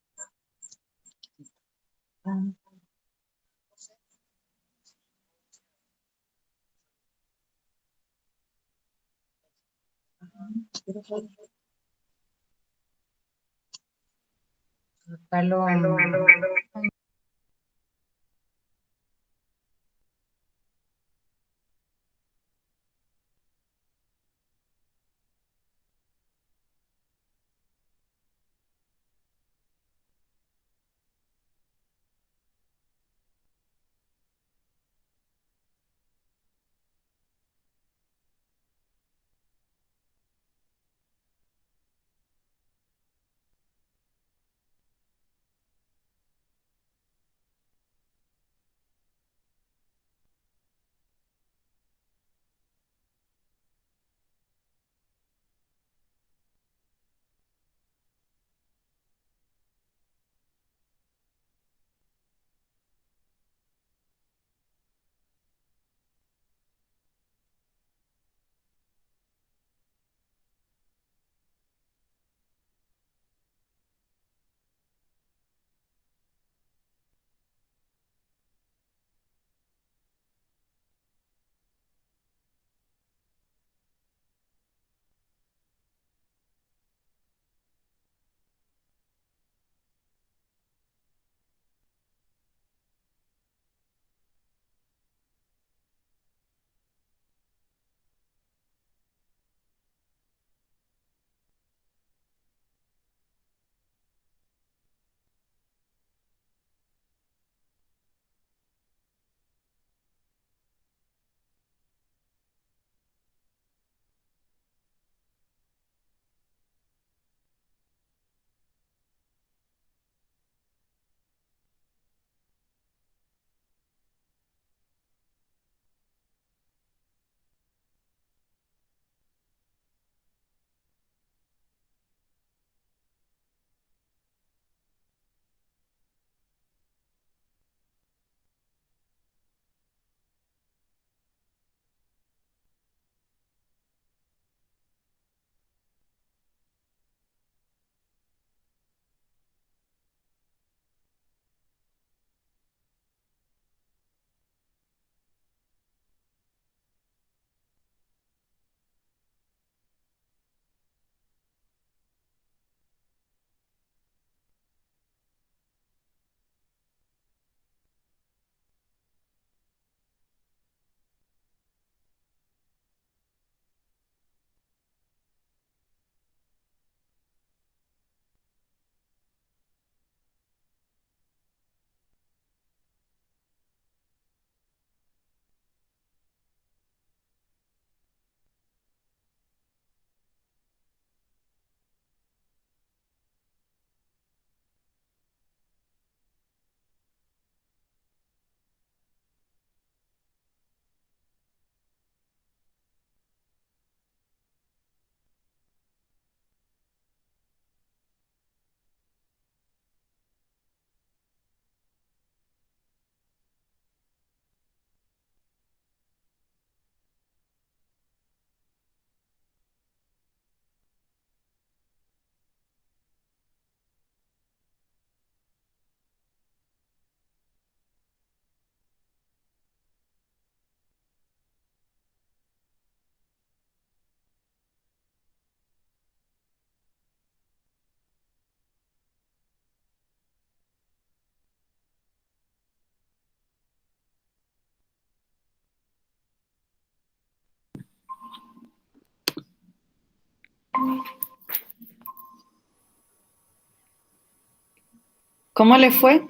¿Cómo le fue?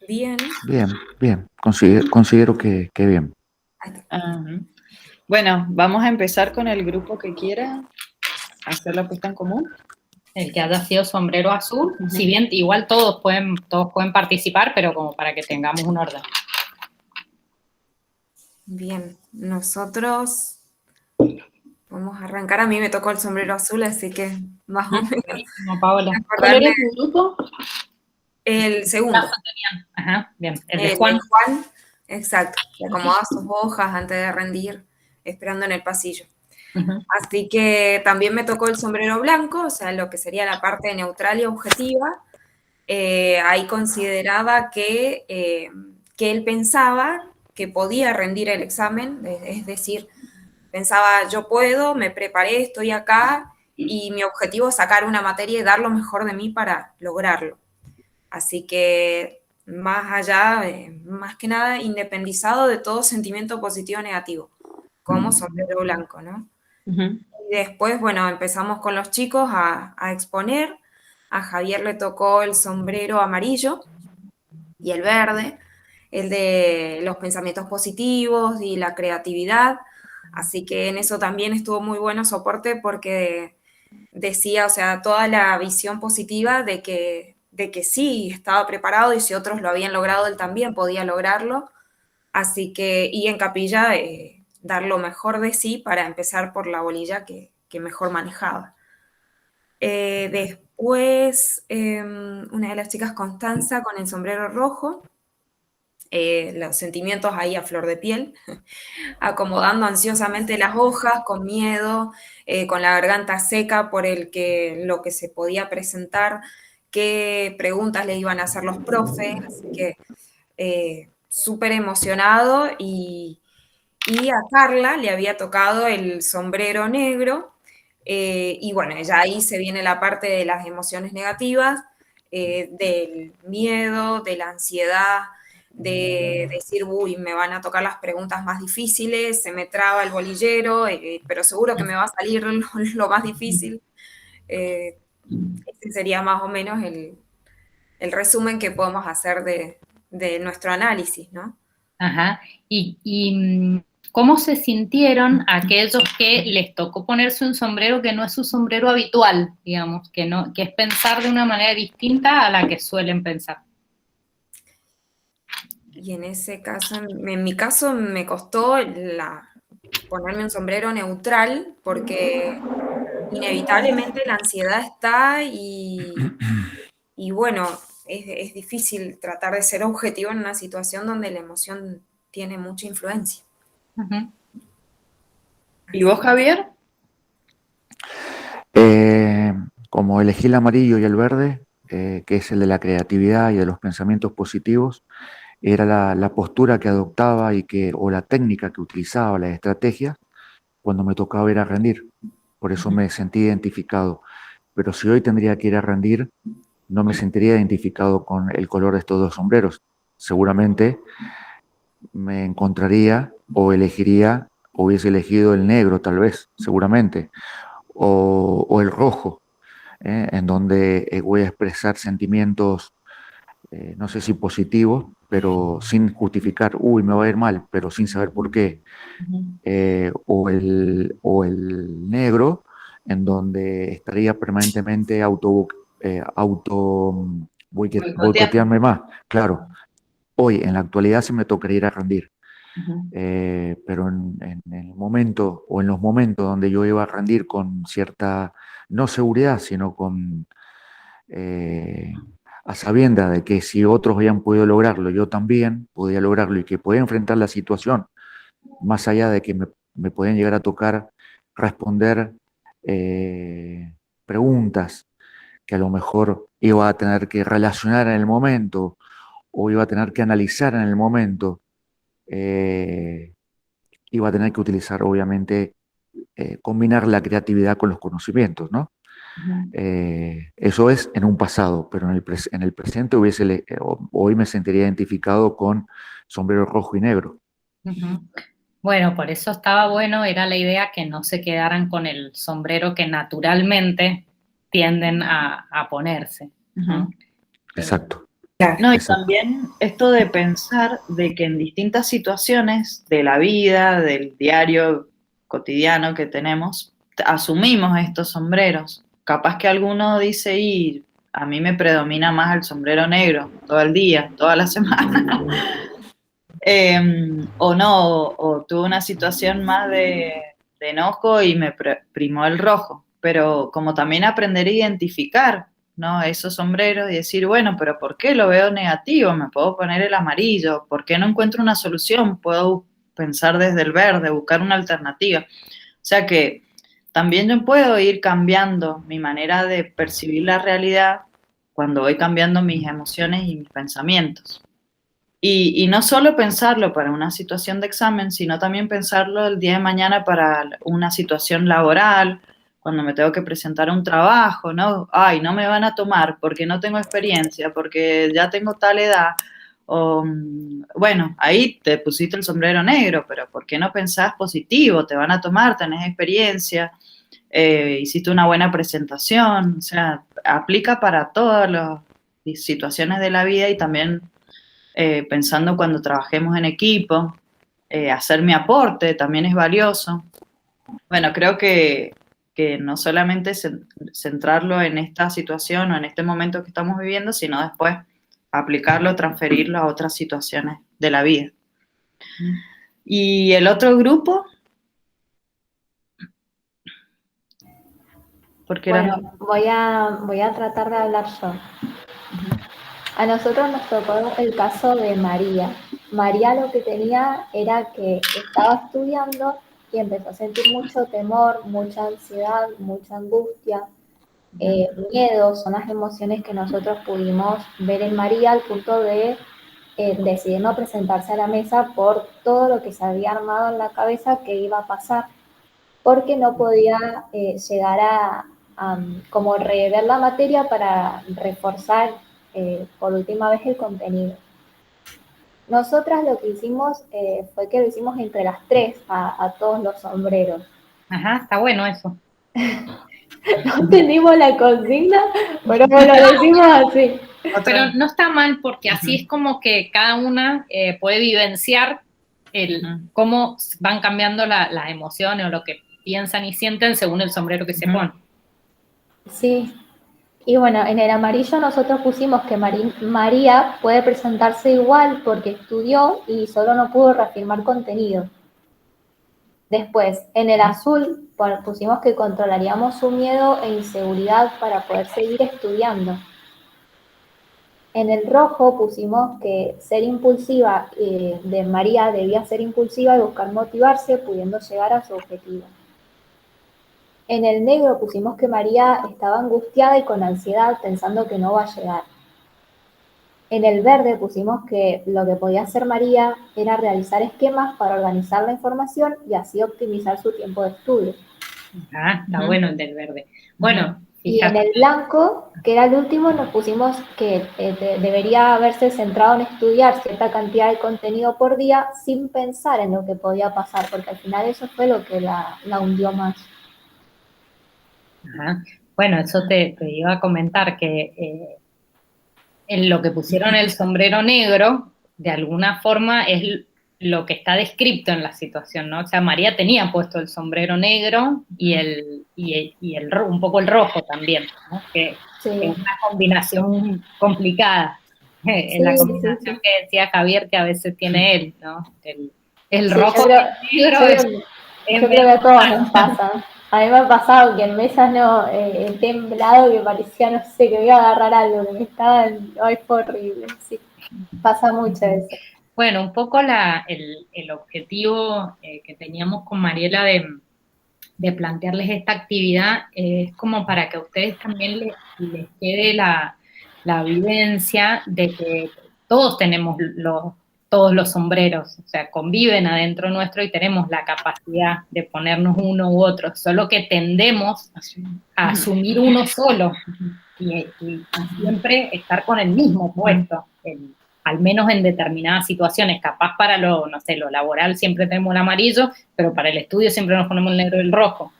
Bien. Bien. Considero que bien. Bueno, vamos a empezar con el grupo que quiera hacer la puesta en común. El que haya sido sombrero azul, si bien igual todos pueden participar, pero como para que tengamos un orden. Bien, nosotros vamos a arrancar. A mí me tocó el sombrero azul, así que más o menos. No, Paola. ¿Cuál era tu grupo? El segundo. Ajá, bien. El de Juan. Exacto. Se acomoda sus hojas antes de rendir. esperando en el pasillo. Ujú. Así que también me tocó el sombrero blanco, o sea, lo que sería la parte neutral y objetiva. Ahí consideraba que él pensaba que podía rendir el examen, es decir, pensaba, yo puedo, me preparé, estoy acá, y mi objetivo es sacar una materia y dar lo mejor de mí para lograrlo. Así que más allá, más que nada, independizado de todo sentimiento positivo o negativo, como sombrero blanco, ¿no? Ujú. Y después, bueno, empezamos con los chicos a exponer. A Javier le tocó el sombrero amarillo y el verde, el de los pensamientos positivos y la creatividad. Así que en eso también estuvo muy bueno soporte porque decía, o sea, toda la visión positiva de que sí, estaba preparado y si otros lo habían logrado, él también podía lograrlo. Así que, y en capilla, dar lo mejor de sí para empezar por la bolilla que mejor manejaba. Después, una de las chicas, Constanza, con el sombrero rojo, los sentimientos ahí a flor de piel, acomodando ansiosamente las hojas, con miedo, con la garganta seca por lo que se podía presentar, qué preguntas le iban a hacer los profes, así que súper emocionado y a Carla le había tocado el sombrero negro, y bueno, ya ahí se viene la parte de las emociones negativas, del miedo, de la ansiedad, de decir, uy, me van a tocar las preguntas más difíciles, se me traba el bolillero, pero seguro que me va a salir lo más difícil. Eh, Ese sería más o menos el resumen que podemos hacer de nuestro análisis, ¿no? Ajá. ¿Cómo se sintieron aquellos que les tocó ponerse un sombrero que no es su sombrero habitual, digamos, que no, que es pensar de una manera distinta a la que suelen pensar? Y en ese caso, en mi caso, me costó ponerme un sombrero neutral porque inevitablemente la ansiedad está y bueno, es difícil tratar de ser objetivo en una situación donde la emoción tiene mucha influencia. Ujú. ¿Y vos, Javier? Eh, Como elegí el amarillo y el verde, que es el de la creatividad y de los pensamientos positivos, era la postura que adoptaba o la técnica que utilizaba, la estrategia, cuando me tocaba ir a rendir. Por eso me sentí identificado. Pero si hoy tendría que ir a rendir, no me sentiría identificado con el color de estos dos sombreros. Seguramente me encontraría o elegiría, o hubiese elegido el negro tal vez, seguramente, o el rojo, en donde voy a expresar sentimientos, no sé si positivos, pero sin justificar, uy, me va a ir mal, pero sin saber por qué. O el negro, en donde estaría permanentemente Boicoteando. boicotearme más. Claro, hoy en la actualidad se me tocaría ir a rendir. Ujú. Pero en el momento o en los momentos donde yo iba a rendir con cierta, no seguridad, sino con eh, a sabiendas de que si otros habían podido lograrlo, yo también podía lograrlo y que podía enfrentar la situación, más allá de que me podían llegar a tocar responder preguntas que a lo mejor iba a tener que relacionar en el momento o iba a tener que analizar en el momento. eh, Iba a tener que utilizar, obviamente, combinar la creatividad con los conocimientos, ¿no? Ujú. Eso es en un pasado, pero en el presente hoy me sentiría identificado con sombrero rojo y negro. Ujú. Bueno, por eso estaba bueno, era la idea que no se quedaran con el sombrero que naturalmente tienden a ponerse, Ujú. ¿no? Exacto, No, y exacto. también esto de pensar de que en distintas situaciones de la vida, del diario cotidiano que tenemos, asumimos estos sombreros. Capaz que alguno dice, y a mí me predomina más el sombrero negro todo el día, toda la semana. O no, o tuve una situación más de enojo y me primó el rojo. Pero como también aprender a identificar, ¿no? Esos sombreros y decir, bueno, pero ¿por qué lo veo negativo? Me puedo poner el amarillo. ¿Por qué no encuentro una solución? Puedo pensar desde el verde, buscar una alternativa. O sea que también yo puedo ir cambiando mi manera de percibir la realidad cuando voy cambiando mis emociones y mis pensamientos. Y no solo pensarlo para una situación de examen, sino también pensarlo el día de mañana para una situación laboral, cuando me tengo que presentar a un trabajo, ¿no? Ay, no me van a tomar porque no tengo experiencia, porque ya tengo tal edad. O, bueno, ahí te pusiste el sombrero negro, pero ¿por qué no pensás positivo? Te van a tomar, tenés experiencia, hiciste una buena presentación, o sea, aplica para todas las situaciones de la vida y también pensando cuando trabajemos en equipo, hacer mi aporte también es valioso. Bueno, creo que no solamente centrarlo en esta situación o en este momento que estamos viviendo, sino después aplicarlo, transferirlo a otras situaciones de la vida. Y el otro grupo, porque bueno, voy a tratar de hablar yo. A nosotros nos tocó el caso de María. María lo que tenía era que estaba estudiando y empezó a sentir mucho temor, mucha ansiedad, mucha angustia, miedo. Son las emociones que nosotros pudimos ver en María al punto de decidir no presentarse a la mesa por todo lo que se había armado en la cabeza que iba a pasar, porque no podía llegar a como rever la materia para reforzar por última vez el contenido. Nosotras lo que hicimos fue que lo hicimos entre las tres a todos los sombreros. Ajá, está bueno eso. No entendimos la consigna, pero bueno, lo decimos así. Pero no está mal porque así es como que cada una puede vivenciar cómo van cambiando las emociones o lo que piensan y sienten según el sombrero que se pone. Sí. Y bueno, en el amarillo nosotros pusimos que María puede presentarse igual porque estudió y solo no pudo reafirmar contenido. Después, en el azul pusimos que controlaríamos su miedo e inseguridad para poder seguir estudiando. En el rojo pusimos que ser impulsiva de María debía ser impulsiva y buscar motivarse pudiendo llegar a su objetivo. En el negro pusimos que María estaba angustiada y con ansiedad pensando que no va a llegar. En el verde pusimos que lo que podía hacer María era realizar esquemas para organizar la información y así optimizar su tiempo de estudio. Ah, está bueno el del verde. Bueno, y en el blanco, que era el último, nos pusimos que debería haberse centrado en estudiar cierta cantidad de contenido por día sin pensar en lo que podía pasar, porque al final eso fue lo que la hundió más. Ajá. Bueno, eso te iba a comentar que en lo que pusieron el sombrero negro, de alguna forma es lo que está descrito en la situación, ¿no? O sea, María tenía puesto el sombrero negro y un poco el rojo también, ¿no? Que es una combinación complicada. Es la combinación que decía Javier que a veces tiene él, ¿no? El rojo y el negro yo creo que a todos nos pasa. A mí me ha pasado que en mesas he temblado, que parecía, no sé, que me iba a agarrar algo, que me estaban, ay, fue horrible, sí, pasa mucho eso. Bueno, un poco el objetivo que teníamos con Mariela de plantearles esta actividad es como para que a ustedes también les quede la vivencia de que todos tenemos todos los sombreros, o sea, conviven adentro nuestro y tenemos la capacidad de ponernos uno u otro, solo que tendemos a asumir uno solo y siempre estar con el mismo puesto, al menos en determinadas situaciones. Capaz para lo laboral siempre tenemos el amarillo, pero para el estudio siempre nos ponemos el negro y el rojo.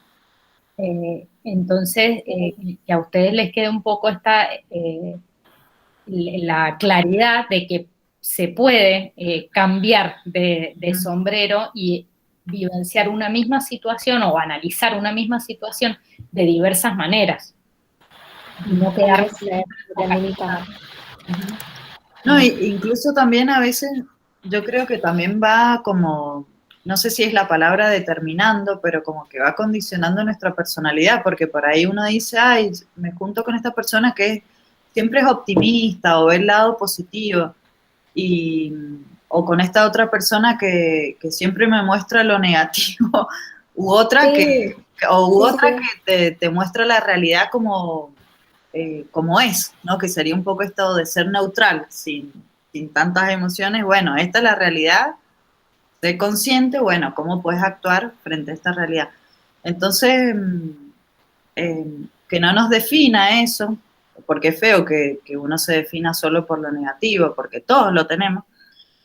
Entonces, que a ustedes les quede un poco la claridad de que se puede cambiar de sombrero y vivenciar una misma situación o analizar una misma situación de diversas maneras. Y no quedarse No, incluso también a veces yo creo que también va como, no sé si es la palabra determinando, pero como que va condicionando nuestra personalidad, porque por ahí uno dice, ay, me junto con esta persona que siempre es optimista o ve el lado positivo, o con esta otra persona que siempre me muestra lo negativo, u otra Sí, otra sí. que te muestra la realidad como es, ¿no? Que sería un poco esto de ser neutral, sin tantas emociones. Bueno, esta es la realidad, sé consciente, bueno, ¿cómo puedes actuar frente a esta realidad? Entonces, que no nos defina eso, porque es feo que uno se defina solo por lo negativo, porque todos lo tenemos,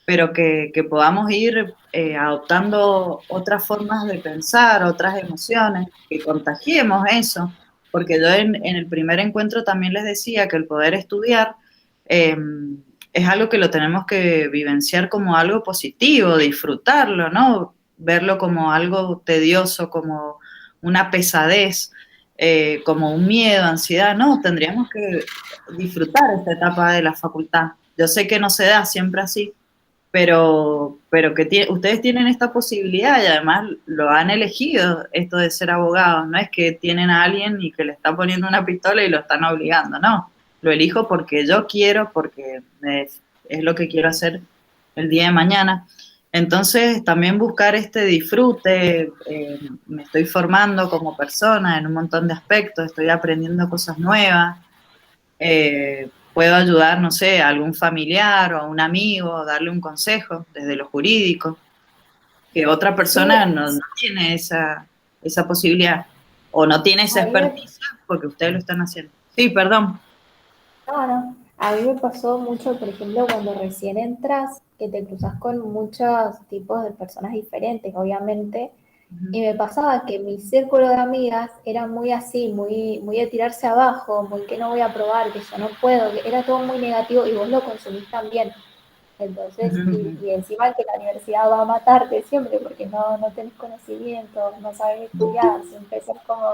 pero que podamos ir adoptando otras formas de pensar, otras emociones, que contagiemos eso, porque yo en el primer encuentro también les decía que el poder estudiar eh, es algo que lo tenemos que vivenciar como algo positivo, disfrutarlo, ¿no? Verlo como algo tedioso, como una pesadez, como un miedo, ansiedad, no, tendríamos que disfrutar esta etapa de la facultad. Yo sé que no se da siempre así, pero que ustedes tienen esta posibilidad y además lo han elegido, esto de ser abogados, no es que tienen a alguien y que le está poniendo una pistola y lo están obligando, no, lo elijo porque yo quiero, porque es lo que quiero hacer el día de mañana. Entonces, también buscar este disfrute, me estoy formando como persona en un montón de aspectos, estoy aprendiendo cosas nuevas, puedo ayudar, no sé, a algún familiar o a un amigo, darle un consejo desde lo jurídico, que otra Sí, persona no tiene esa posibilidad o no tiene esa a mí me experticia porque ustedes lo están haciendo. Sí, perdón. No, no. A mí me pasó mucho, por ejemplo, cuando recién entras, que te cruzas con muchos tipos de personas diferentes, obviamente, y me pasaba que mi círculo de amigas era muy así, muy de tirarse abajo, muy que no voy a probar, que yo no puedo, que era todo muy negativo y vos lo consumís también. Entonces, y encima que la universidad va a matarte siempre porque no tenés conocimiento, no sabes estudiar, siempre sos como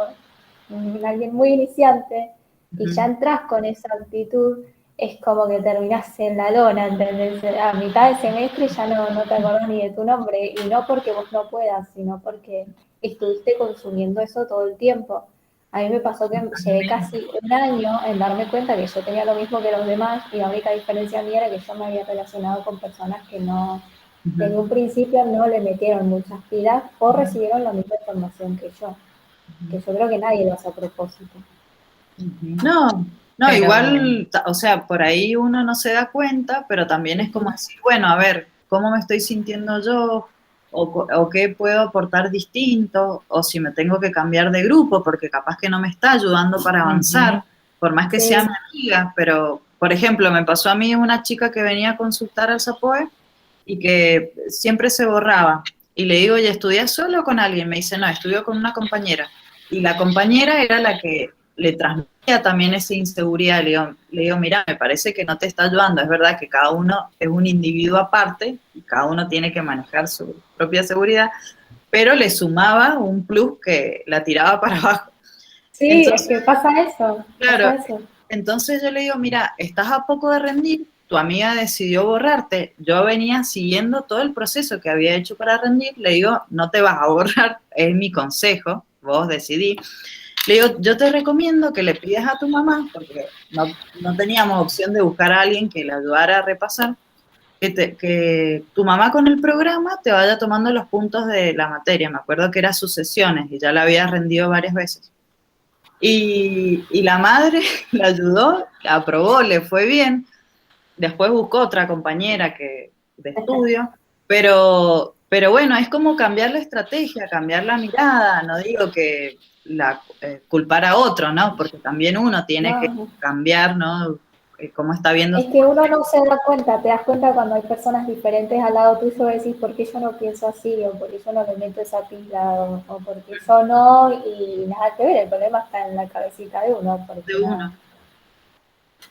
alguien muy iniciante y ya entras con esa actitud, es como que terminás en la lona, ¿entendés? A mitad de semestre ya no te acordás ni de tu nombre, y no porque vos no puedas, sino porque estuviste consumiendo eso todo el tiempo. A mí me pasó que llevé casi un año en darme cuenta que yo tenía lo mismo que los demás y la única diferencia mía era que yo me había relacionado con personas que no, en un principio no le metieron muchas pilas o recibieron la misma información que yo creo que nadie lo hace a propósito. No, no, Pero igual, o sea, por ahí uno no se da cuenta, pero también es como decir, bueno, a ver, ¿cómo me estoy sintiendo yo? O qué puedo aportar distinto, o si me tengo que cambiar de grupo, porque capaz que no me está ayudando para avanzar, por más que sea Sí, mi amiga, pero, por ejemplo, me pasó a mí una chica que venía a consultar al SAPOE y que siempre se borraba. Y le digo, ¿y estudias solo o con alguien? Me dice, no, estudio con una compañera. Y la compañera era la que le transmitía también esa inseguridad. Le digo, mira, me parece que no te está ayudando. Es verdad que cada uno es un individuo aparte y cada uno tiene que manejar su propia seguridad, pero le sumaba un plus que la tiraba para abajo. sí, es Entonces, que pasa claro, eso. entonces yo le digo, mira, estás a poco de rendir, tu amiga decidió borrarte, yo venía siguiendo todo el proceso que había hecho para rendir, le digo, no te vas a borrar, es mi consejo, vos decidí. Le digo, yo te recomiendo que le pidas a tu mamá, porque no teníamos opción de buscar a alguien que le ayudara a repasar, que tu mamá con el programa te vaya tomando los puntos de la materia. Me acuerdo que eran sucesiones y ya la había rendido varias veces. Y la madre la ayudó, la aprobó, le fue bien. Después buscó otra compañera de estudio, pero bueno, es como cambiar la estrategia, cambiar la mirada. No digo que culpar a otro, ¿no? Porque también uno tiene que No, cambiar, ¿no? Cómo está viendo es su... que uno no se da cuenta, te das cuenta cuando hay personas diferentes al lado tuyo y decís, ¿por qué yo no pienso así? O ¿por qué yo no le meto esa pila? O ¿por qué yo no? Y nada que ver, el problema está en la cabecita de uno, de porque uno. no.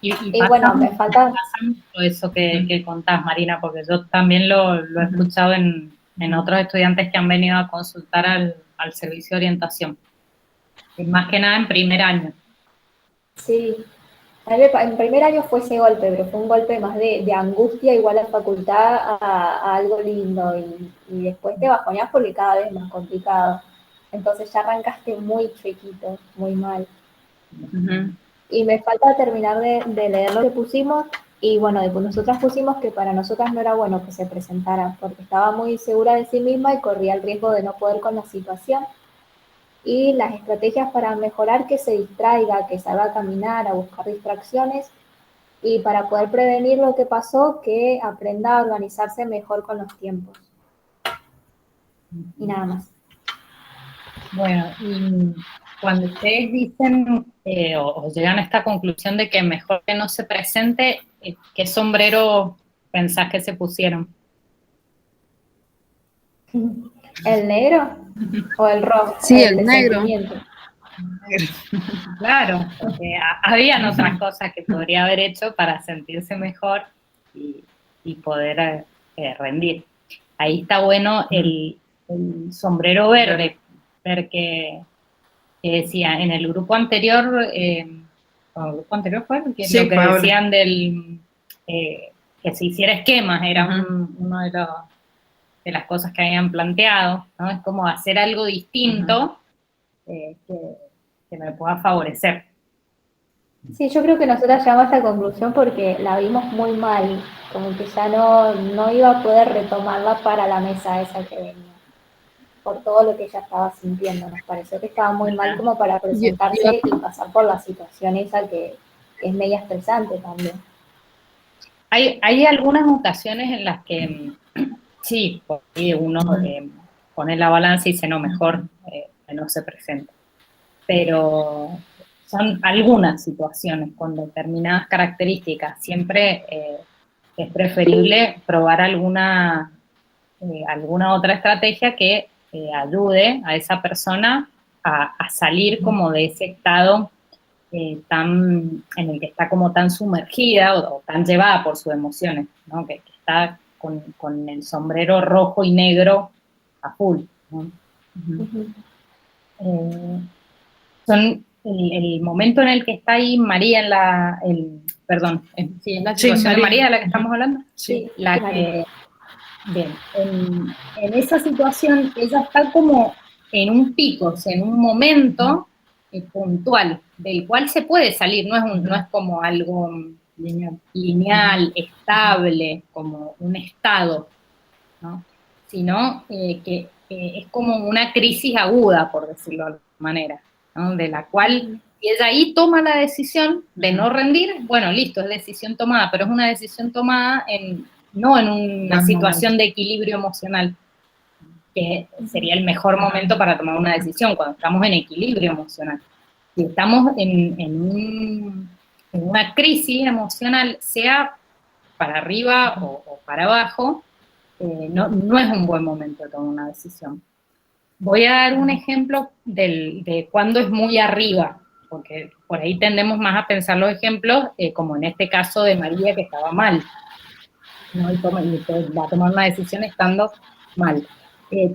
y Y pasa, bueno, me falta, pasa mucho eso que contás, Marina, porque yo también lo he escuchado en otros estudiantes que han venido a consultar al servicio de orientación. Y más que nada en primer año. sí, en primer año fue ese golpe, pero fue un golpe más de angustia igual a facultad a algo lindo y después te bajoneás porque cada vez es más complicado. Entonces ya arrancaste muy chiquito, muy mal. Uh -huh. Y me falta terminar de leer lo que pusimos Y bueno, después nosotras pusimos que para nosotras no era bueno que se presentara, porque estaba muy segura de sí misma y corría el riesgo de no poder con la situación. Y las estrategias para mejorar: que se distraiga, que salga a caminar, a buscar distracciones, y para poder prevenir lo que pasó, que aprenda a organizarse mejor con los tiempos. Y nada más. Bueno, y cuando ustedes dicen o llegan a esta conclusión de que mejor que no se presente, ¿qué sombrero pensás que se pusieron? ¿El negro o el rojo? Sí, el el de negro. sentimiento. Claro, porque habían otras cosas que podría haber hecho para sentirse mejor y poder rendir. Ahí está bueno el sombrero verde, ver que decía en el grupo anterior, el grupo anterior fue que Sí, lo que Paola. decían del que se hiciera esquemas, era uno de las cosas que habían planteado, ¿no? Es como hacer algo distinto que me pueda favorecer. Sí, yo creo que nosotras llegamos a esta conclusión porque la vimos muy mal, como que ya no iba a poder retomarla para la mesa esa que venía, por todo lo que ella estaba sintiendo. Nos pareció que estaba muy mal como para presentarse y pasar por la situación esa que es media estresante también. Hay algunas ocasiones en las que sí, por ahí uno pone la balanza y dice, no, mejor que no se presente. Pero son algunas situaciones con determinadas características. Siempre es preferible probar alguna otra estrategia que ayude a esa persona a salir como de ese estado en el que está como tan sumergida o tan llevada por sus emociones, ¿no? Que está con el sombrero rojo y negro a full, ¿no? Son el momento en el que está ahí María en la, sí, en la situación de María de la que estamos hablando. Sí, La María. que, bien, en esa situación ella está como en un pico, o sea, en un momento puntual, del cual se puede salir, no es como algo lineal, estable, como un estado, ¿no? Sino que es como una crisis aguda, por decirlo de alguna manera, ¿no? De la cual, si ella ahí toma la decisión de no rendir, bueno, listo, es decisión tomada, pero es una decisión tomada no en una situación de equilibrio emocional, que sería el mejor momento para tomar una decisión, cuando estamos en equilibrio emocional. Si estamos en una crisis emocional, sea para arriba o para abajo, no es un buen momento de tomar una decisión. Voy a dar un ejemplo de cuando es muy arriba, porque por ahí tendemos más a pensar los ejemplos, como en este caso de María, que estaba mal, ¿no? Y va a tomar una decisión estando mal.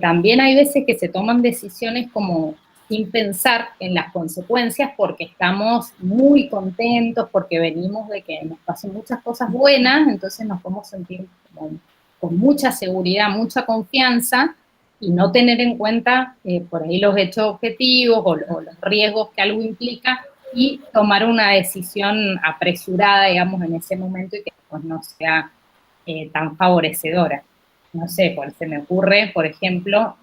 También hay veces que se toman decisiones como sin pensar en las consecuencias porque estamos muy contentos, porque venimos de que nos pasen muchas cosas buenas, entonces nos podemos sentir con mucha seguridad, mucha confianza, y no tener en cuenta por ahí los hechos objetivos o los riesgos que algo implica, y tomar una decisión apresurada, digamos, en ese momento y que pues no sea tan favorecedora. No sé, cuál se me ocurre, por ejemplo,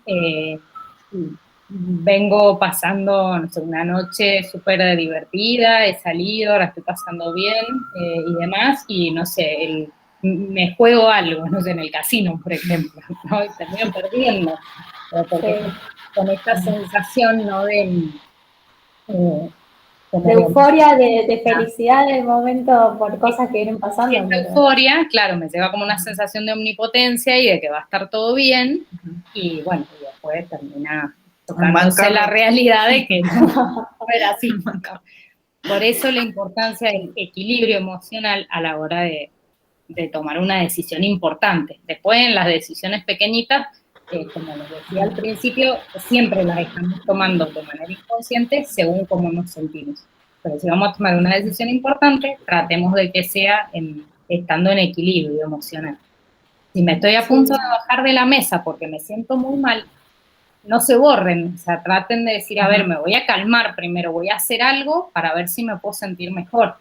vengo pasando, no sé, una noche súper divertida, he salido, ahora estoy pasando bien y demás, y no sé, me juego algo, no sé, en el casino, por ejemplo, ¿no? Y termino perdiendo, porque con esta sensación, ¿no? De euforia, de felicidad del momento por cosas que vienen pasando. Esta euforia, claro, me lleva como una sensación de omnipotencia y de que va a estar todo bien, y bueno, y después termina tocándose la realidad de que no era así. Por eso la importancia del equilibrio emocional a la hora de tomar una decisión importante. Después en las decisiones pequeñitas, como les decía al principio, siempre las estamos tomando de manera inconsciente según cómo nos sentimos. Pero si vamos a tomar una decisión importante, tratemos de que sea estando en equilibrio emocional. Si me estoy a punto de bajar de la mesa porque me siento muy mal, no se borren, o sea, traten de decir, a ver, me voy a calmar primero, voy a hacer algo para ver si me puedo sentir mejor.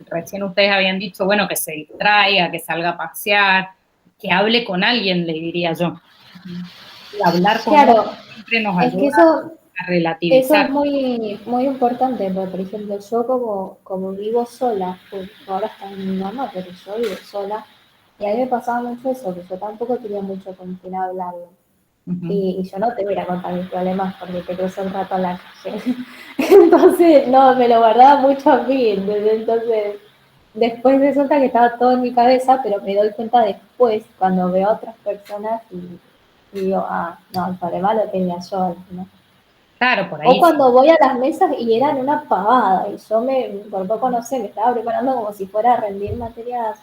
recién ustedes habían dicho, bueno, que se distraiga, que salga a pasear, que hable con alguien, le diría yo. Y hablar con Claro, otros siempre nos es que ayuda eso a es relativizar. muy, muy importante, porque por ejemplo, yo como vivo sola, pues ahora está mi mamá, pero yo vivo sola, y a mí me pasaba mucho eso, que yo tampoco tenía mucho con quién hablarlo. Y yo no te voy a ir a contar mis problemas porque te cruzo un rato a la calle. Entonces, no, me lo guardaba mucho a mí. Entonces, después resulta que estaba todo en mi cabeza, pero me doy cuenta después, cuando veo a otras personas y digo, ah, no, el problema lo tenía yo, ¿no? Claro, por O ahí sí. cuando voy a las mesas y eran una pavada, y yo por poco no sé, me estaba preparando como si fuera a rendir materias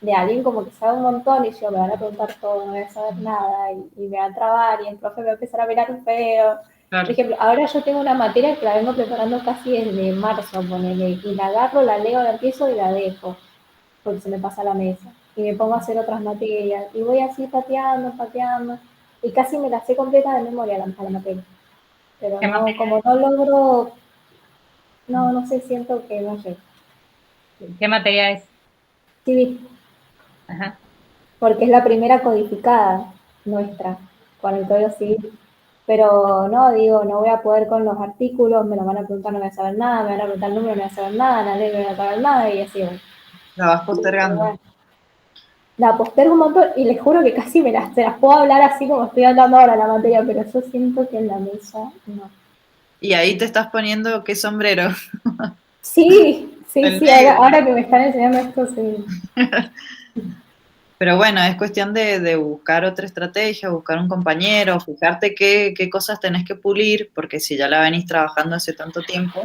de alguien como que sabe un montón, y yo me van a preguntar todo, no voy a saber nada, y me va a trabar, y el profe me va a empezar a mirar feo. Por Claro. ejemplo, ahora yo tengo una materia que la vengo preparando casi desde marzo, ponele, y la agarro, la leo, la empiezo y la dejo, porque se me pasa la mesa. Y me pongo a hacer otras materias, y voy así pateando, pateando, y casi me la sé completa de memoria a la materia. Pero ¿Qué no, materia, como no logro, no sé, siento que no sé. qué materia es? Sí, Ajá. porque es la primera codificada nuestra con el Código Civil. Pero no, digo, no voy a poder con los artículos, me lo van a preguntar, no voy a saber nada, me van a preguntar el número, no voy a saber nada, la ley no voy a saber nada, y así, bueno. La vas Pero postergando. bueno, la postergo un montón y les juro que casi se las puedo hablar así como estoy hablando ahora la materia, pero yo siento que en la mesa no. Y ahí te estás poniendo qué sombrero. Sí, sí, El sí, negro. ahora que me están enseñando esto, sí. Pero bueno, es cuestión de buscar otra estrategia, buscar un compañero, fijarte qué cosas tenés que pulir, porque si ya la venís trabajando hace tanto tiempo,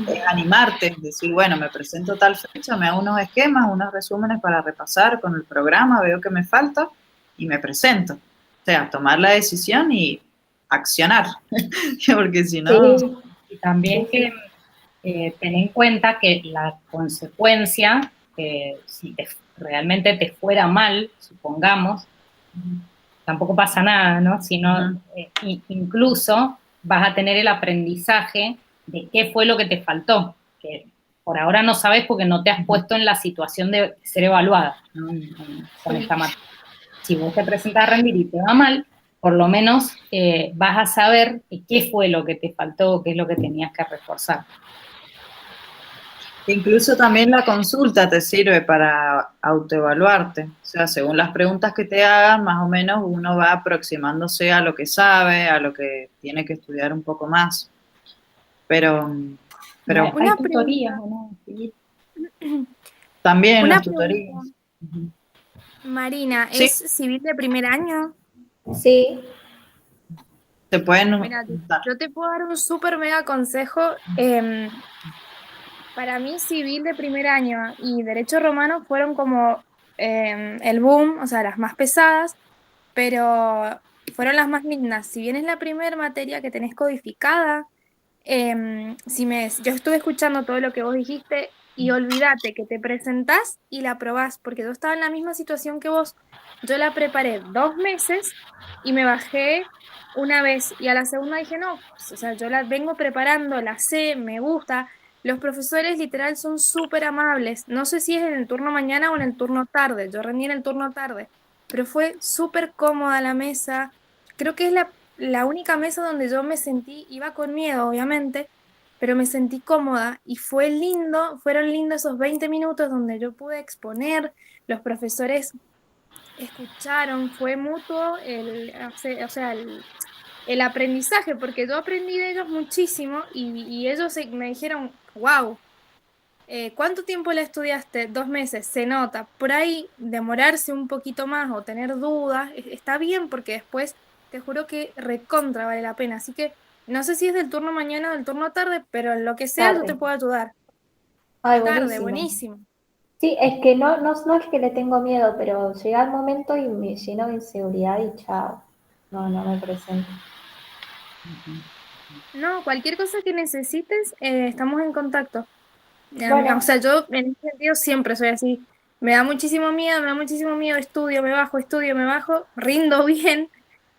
es animarte, decir, bueno, me presento tal fecha, me hago unos esquemas, unos resúmenes para repasar con el programa, veo que me falta y me presento. O sea, tomar la decisión y accionar, porque si no, Sí, Y también sí, que sí. ten en cuenta que la consecuencia, si realmente te fuera mal, supongamos, tampoco pasa nada, ¿no? Sino, ujú, incluso vas a tener el aprendizaje de qué fue lo que te faltó, que por ahora no sabes porque no te has ujú. puesto en la situación de ser evaluada, ¿no? Con esta materia. Si vos te presentas a rendir y te va mal, por lo menos vas a saber qué fue lo que te faltó, qué es lo que tenías que reforzar. Incluso también la consulta te sirve para autoevaluarte. O sea, según las preguntas que te hagan, más o menos uno va aproximándose a lo que sabe, a lo que tiene que estudiar un poco más. Pero, Y pero hay Una tutorías, pregunta, ¿no? Sí. también una las pregunta, tutorías. Ujú. Marina, Sí, ¿es civil de primer año? Sí, te pueden Mira, dar. yo te puedo dar un súper mega consejo. Para mí, civil de primer año y derecho romano fueron como el boom, o sea, las más pesadas, pero fueron las más lindas. Si bien es la primera materia que tenés codificada, yo estuve escuchando todo lo que vos dijiste y olvídate que te presentás y la aprobás, porque yo estaba en la misma situación que vos. Yo la preparé 2 meses y me bajé una vez y a la segunda dije, no, pues, o sea, yo la vengo preparando, la sé, me gusta. Los profesores literal son súper amables. No sé si es en el turno mañana o en el turno tarde. Yo rendí en el turno tarde, pero fue súper cómoda la mesa. Creo que es la única mesa donde yo me sentí, iba con miedo, obviamente, pero me sentí cómoda y fue lindo, fueron lindos esos 20 minutos donde yo pude exponer, los profesores escucharon, fue mutuo el aprendizaje, porque yo aprendí de ellos muchísimo y ellos me dijeron, wow. ¿Cuánto tiempo la estudiaste? 2 meses, se nota. Por ahí demorarse un poquito más o tener dudas, está bien porque después te juro que recontra vale la pena. Así que no sé si es del turno mañana o del turno tarde, pero en lo que sea yo te tarde. puedo ayudar. Ay, Tarde, buenísimo. buenísimo. Sí, es que no es que le tengo miedo, pero llega el momento y me lleno de inseguridad y chao. No, no me presento. No, cualquier cosa que necesites, estamos en contacto. O Bueno, sea, yo en ese sentido siempre soy así. Me da muchísimo miedo, estudio, me bajo, rindo bien.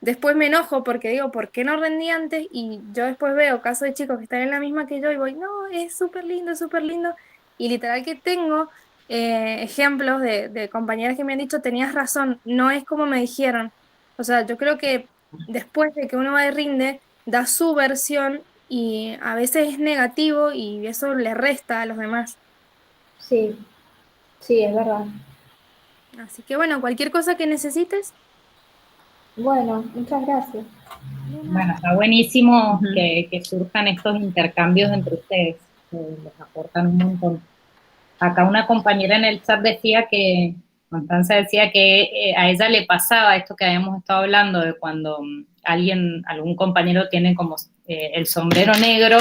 Después me enojo porque digo, ¿por qué no rendí antes? Y yo después veo casos de chicos que están en la misma que yo y voy, no, es súper lindo, súper lindo. Y literal que tengo ejemplos de compañeras que me han dicho, tenías razón, no es como me dijeron. O sea, yo creo que después de que uno va y rinde, da su versión y a veces es negativo y eso le resta a los demás. Sí, sí, es verdad. Así que bueno, cualquier cosa que necesites. Bueno, muchas gracias. Bueno, está buenísimo Ujú. que surjan estos intercambios entre ustedes, les aportan un montón. Acá una compañera en el chat decía que, Constanza decía que a ella le pasaba esto que habíamos estado hablando de cuando algún compañero tiene como el sombrero negro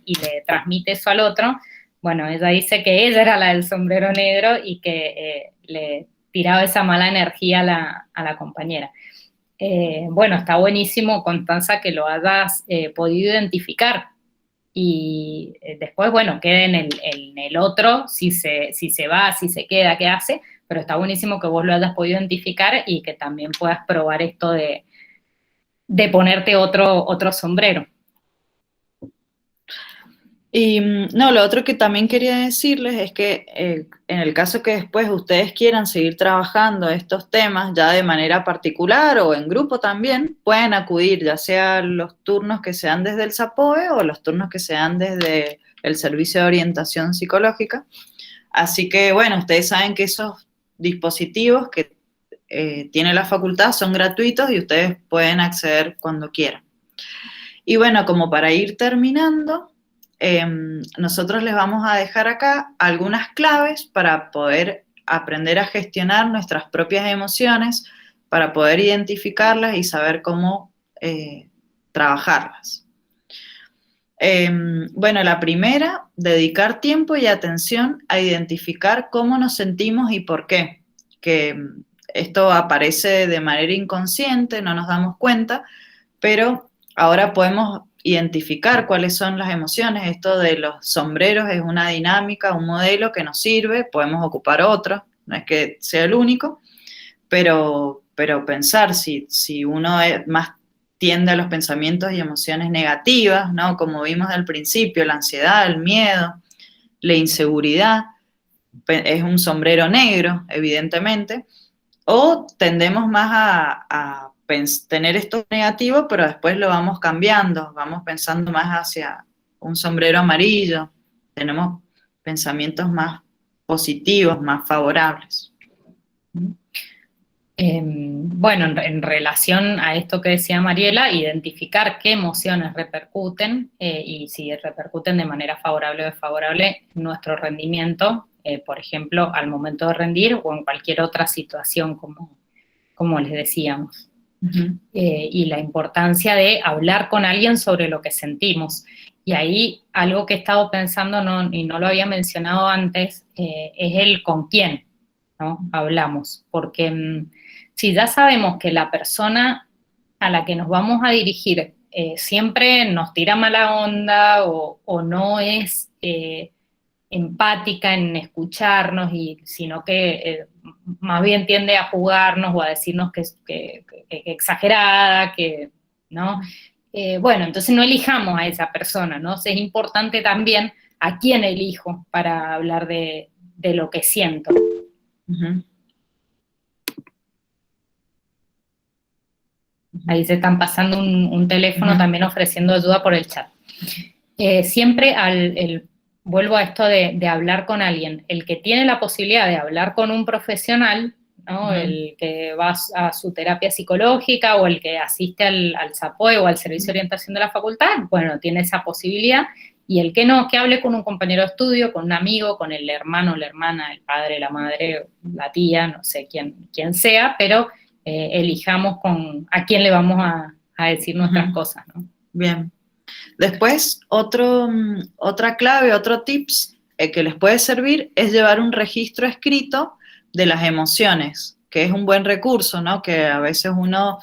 y le transmite eso al otro. Bueno, ella dice que ella era la del sombrero negro y que le tiraba esa mala energía a la compañera. Bueno, está buenísimo, Constanza, que lo hayas podido identificar y después, bueno, queda en el otro si se va, si se queda, qué hace, pero está buenísimo que vos lo hayas podido identificar y que también puedas probar esto de ponerte otro sombrero. Y no, lo otro que también quería decirles es que en el caso que después ustedes quieran seguir trabajando estos temas ya de manera particular o en grupo también, pueden acudir ya sea los turnos que sean desde el SAPOE o los turnos que sean desde el Servicio de Orientación Psicológica. Así que bueno, ustedes saben que esos dispositivos que tiene la facultad son gratuitos y ustedes pueden acceder cuando quieran. Y bueno, como para ir terminando, nosotros les vamos a dejar acá algunas claves para poder aprender a gestionar nuestras propias emociones, para poder identificarlas y saber cómo trabajarlas. Bueno, la primera, dedicar tiempo y atención a identificar cómo nos sentimos y por qué. Que esto aparece de manera inconsciente, no nos damos cuenta, pero ahora podemos identificar cuáles son las emociones. Esto de los sombreros es una dinámica, un modelo que nos sirve, podemos ocupar otro, no es que sea el único, pero pensar si uno es más tiende a los pensamientos y emociones negativas, ¿no? Como vimos al principio, la ansiedad, el miedo, la inseguridad, es un sombrero negro, evidentemente, o tendemos más a tener esto negativo, pero después lo vamos cambiando, vamos pensando más hacia un sombrero amarillo, tenemos pensamientos más positivos, más favorables. Bueno, en relación a esto que decía Mariela, identificar qué emociones repercuten y si repercuten de manera favorable o desfavorable en nuestro rendimiento, por ejemplo, al momento de rendir o en cualquier otra situación, como les decíamos. Uh-huh. Y la importancia de hablar con alguien sobre lo que sentimos. Y ahí algo que he estado pensando y no lo había mencionado antes, es el con quién, ¿no? Hablamos, porque si ya sabemos que la persona a la que nos vamos a dirigir siempre nos tira mala onda o no es empática en escucharnos, sino que más bien tiende a jugarnos o a decirnos que exagerada, ¿no? Bueno, entonces no elijamos a esa persona, ¿no? Entonces es importante también a quién elijo para hablar de lo que siento. Uh-huh. Ahí se están pasando un teléfono uh-huh. también ofreciendo ayuda por el chat. Siempre vuelvo a esto de hablar con alguien. El que tiene la posibilidad de hablar con un profesional, ¿no? Uh-huh. El que va a su terapia psicológica o el que asiste al SAPOE o al Servicio de Orientación de la Facultad, bueno, tiene esa posibilidad. Y el que no, que hable con un compañero de estudio, con un amigo, con el hermano, la hermana, el padre, la madre, la tía, no sé quién sea, pero elijamos a quién le vamos a decir nuestras uh-huh. cosas, ¿no? Bien. Después, otra clave, otro tips que les puede servir es llevar un registro escrito de las emociones, que es un buen recurso, ¿no? Que a veces uno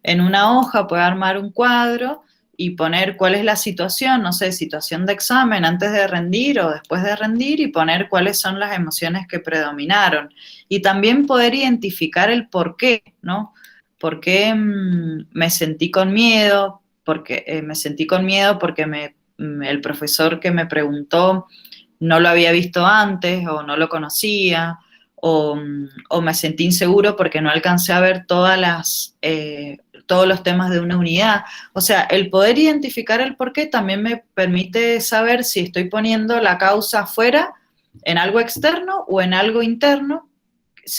en una hoja puede armar un cuadro y poner cuál es la situación, no sé, situación de examen antes de rendir o después de rendir y poner cuáles son las emociones que predominaron. Y también poder identificar el por qué, ¿no? ¿Por qué me sentí con miedo? Porque me sentí con miedo porque el profesor que me preguntó no lo había visto antes o no lo conocía o me sentí inseguro porque no alcancé a ver todos los temas de una unidad. O sea, el poder identificar el porqué también me permite saber si estoy poniendo la causa afuera, en algo externo o en algo interno,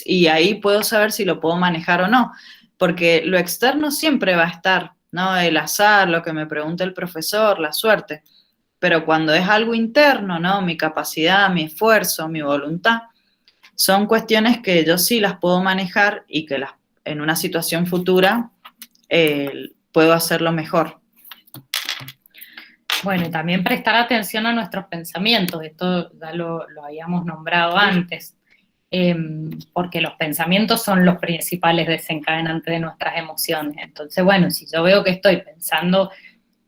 y ahí puedo saber si lo puedo manejar o no, porque lo externo siempre va a estar, ¿no? El azar, lo que me pregunta el profesor, la suerte, pero cuando es algo interno, ¿no? Mi capacidad, mi esfuerzo, mi voluntad, son cuestiones que yo sí las puedo manejar y que en una situación futura puedo hacerlo mejor. Bueno, y también prestar atención a nuestros pensamientos, esto ya lo habíamos nombrado antes, porque los pensamientos son los principales desencadenantes de nuestras emociones. Entonces, bueno, si yo veo que estoy pensando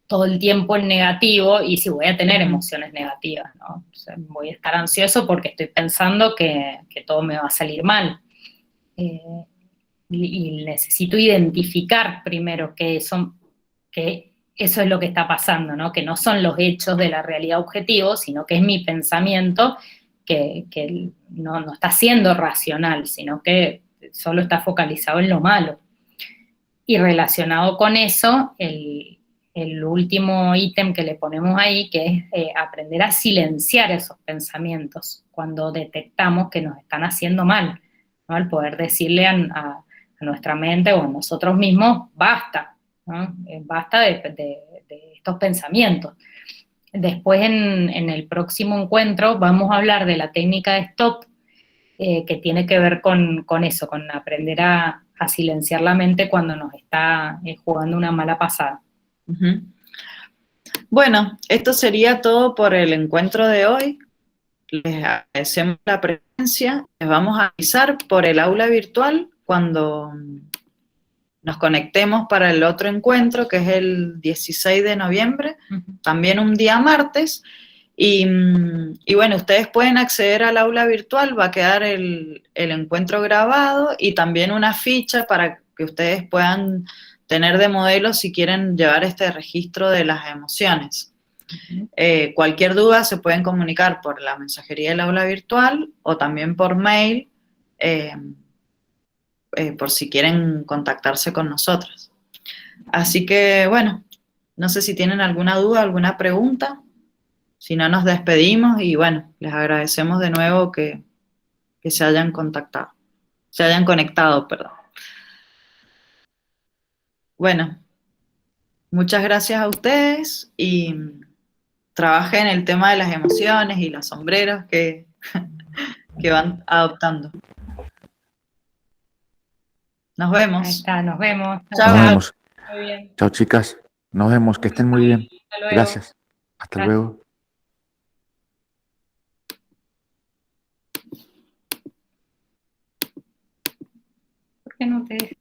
todo el tiempo en negativo, y si voy a tener emociones negativas, ¿no? O sea, voy a estar ansioso porque estoy pensando que todo me va a salir mal. Y necesito identificar primero que eso es lo que está pasando, ¿no? Que no son los hechos de la realidad objetivo, sino que es mi pensamiento que no está siendo racional, sino que solo está focalizado en lo malo. Y relacionado con eso, el último ítem que le ponemos ahí, que es aprender a silenciar esos pensamientos cuando detectamos que nos están haciendo mal, ¿no? Al poder decirle a nuestra mente o a nosotros mismos, basta, ¿no? Basta de estos pensamientos. Después en el próximo encuentro vamos a hablar de la técnica de stop, que tiene que ver con eso, con aprender a silenciar la mente cuando nos está jugando una mala pasada. Uh-huh. Bueno, esto sería todo por el encuentro de hoy. Les agradecemos la presencia. Les vamos a avisar por el aula virtual cuando nos conectemos para el otro encuentro, que es el 16 de noviembre, también un día martes. Y bueno, ustedes pueden acceder al aula virtual, va a quedar el encuentro grabado y también una ficha para que ustedes puedan tener de modelo si quieren llevar este registro de las emociones. Cualquier duda se pueden comunicar por la mensajería del aula virtual o también por mail, por si quieren contactarse con nosotros. Así que, bueno, no sé si tienen alguna duda, alguna pregunta. Si no, nos despedimos y, bueno, les agradecemos de nuevo que se hayan conectado, perdón. Bueno, muchas gracias a ustedes y trabajen el tema de las emociones y los sombreros que van adoptando. Nos vemos. Ahí está, nos vemos. Chao. Nos vemos. Muy bien. Chao, chicas. Nos vemos. Que estén muy bien. Hasta luego. Gracias. Hasta Gracias. luego. ¿Por qué no te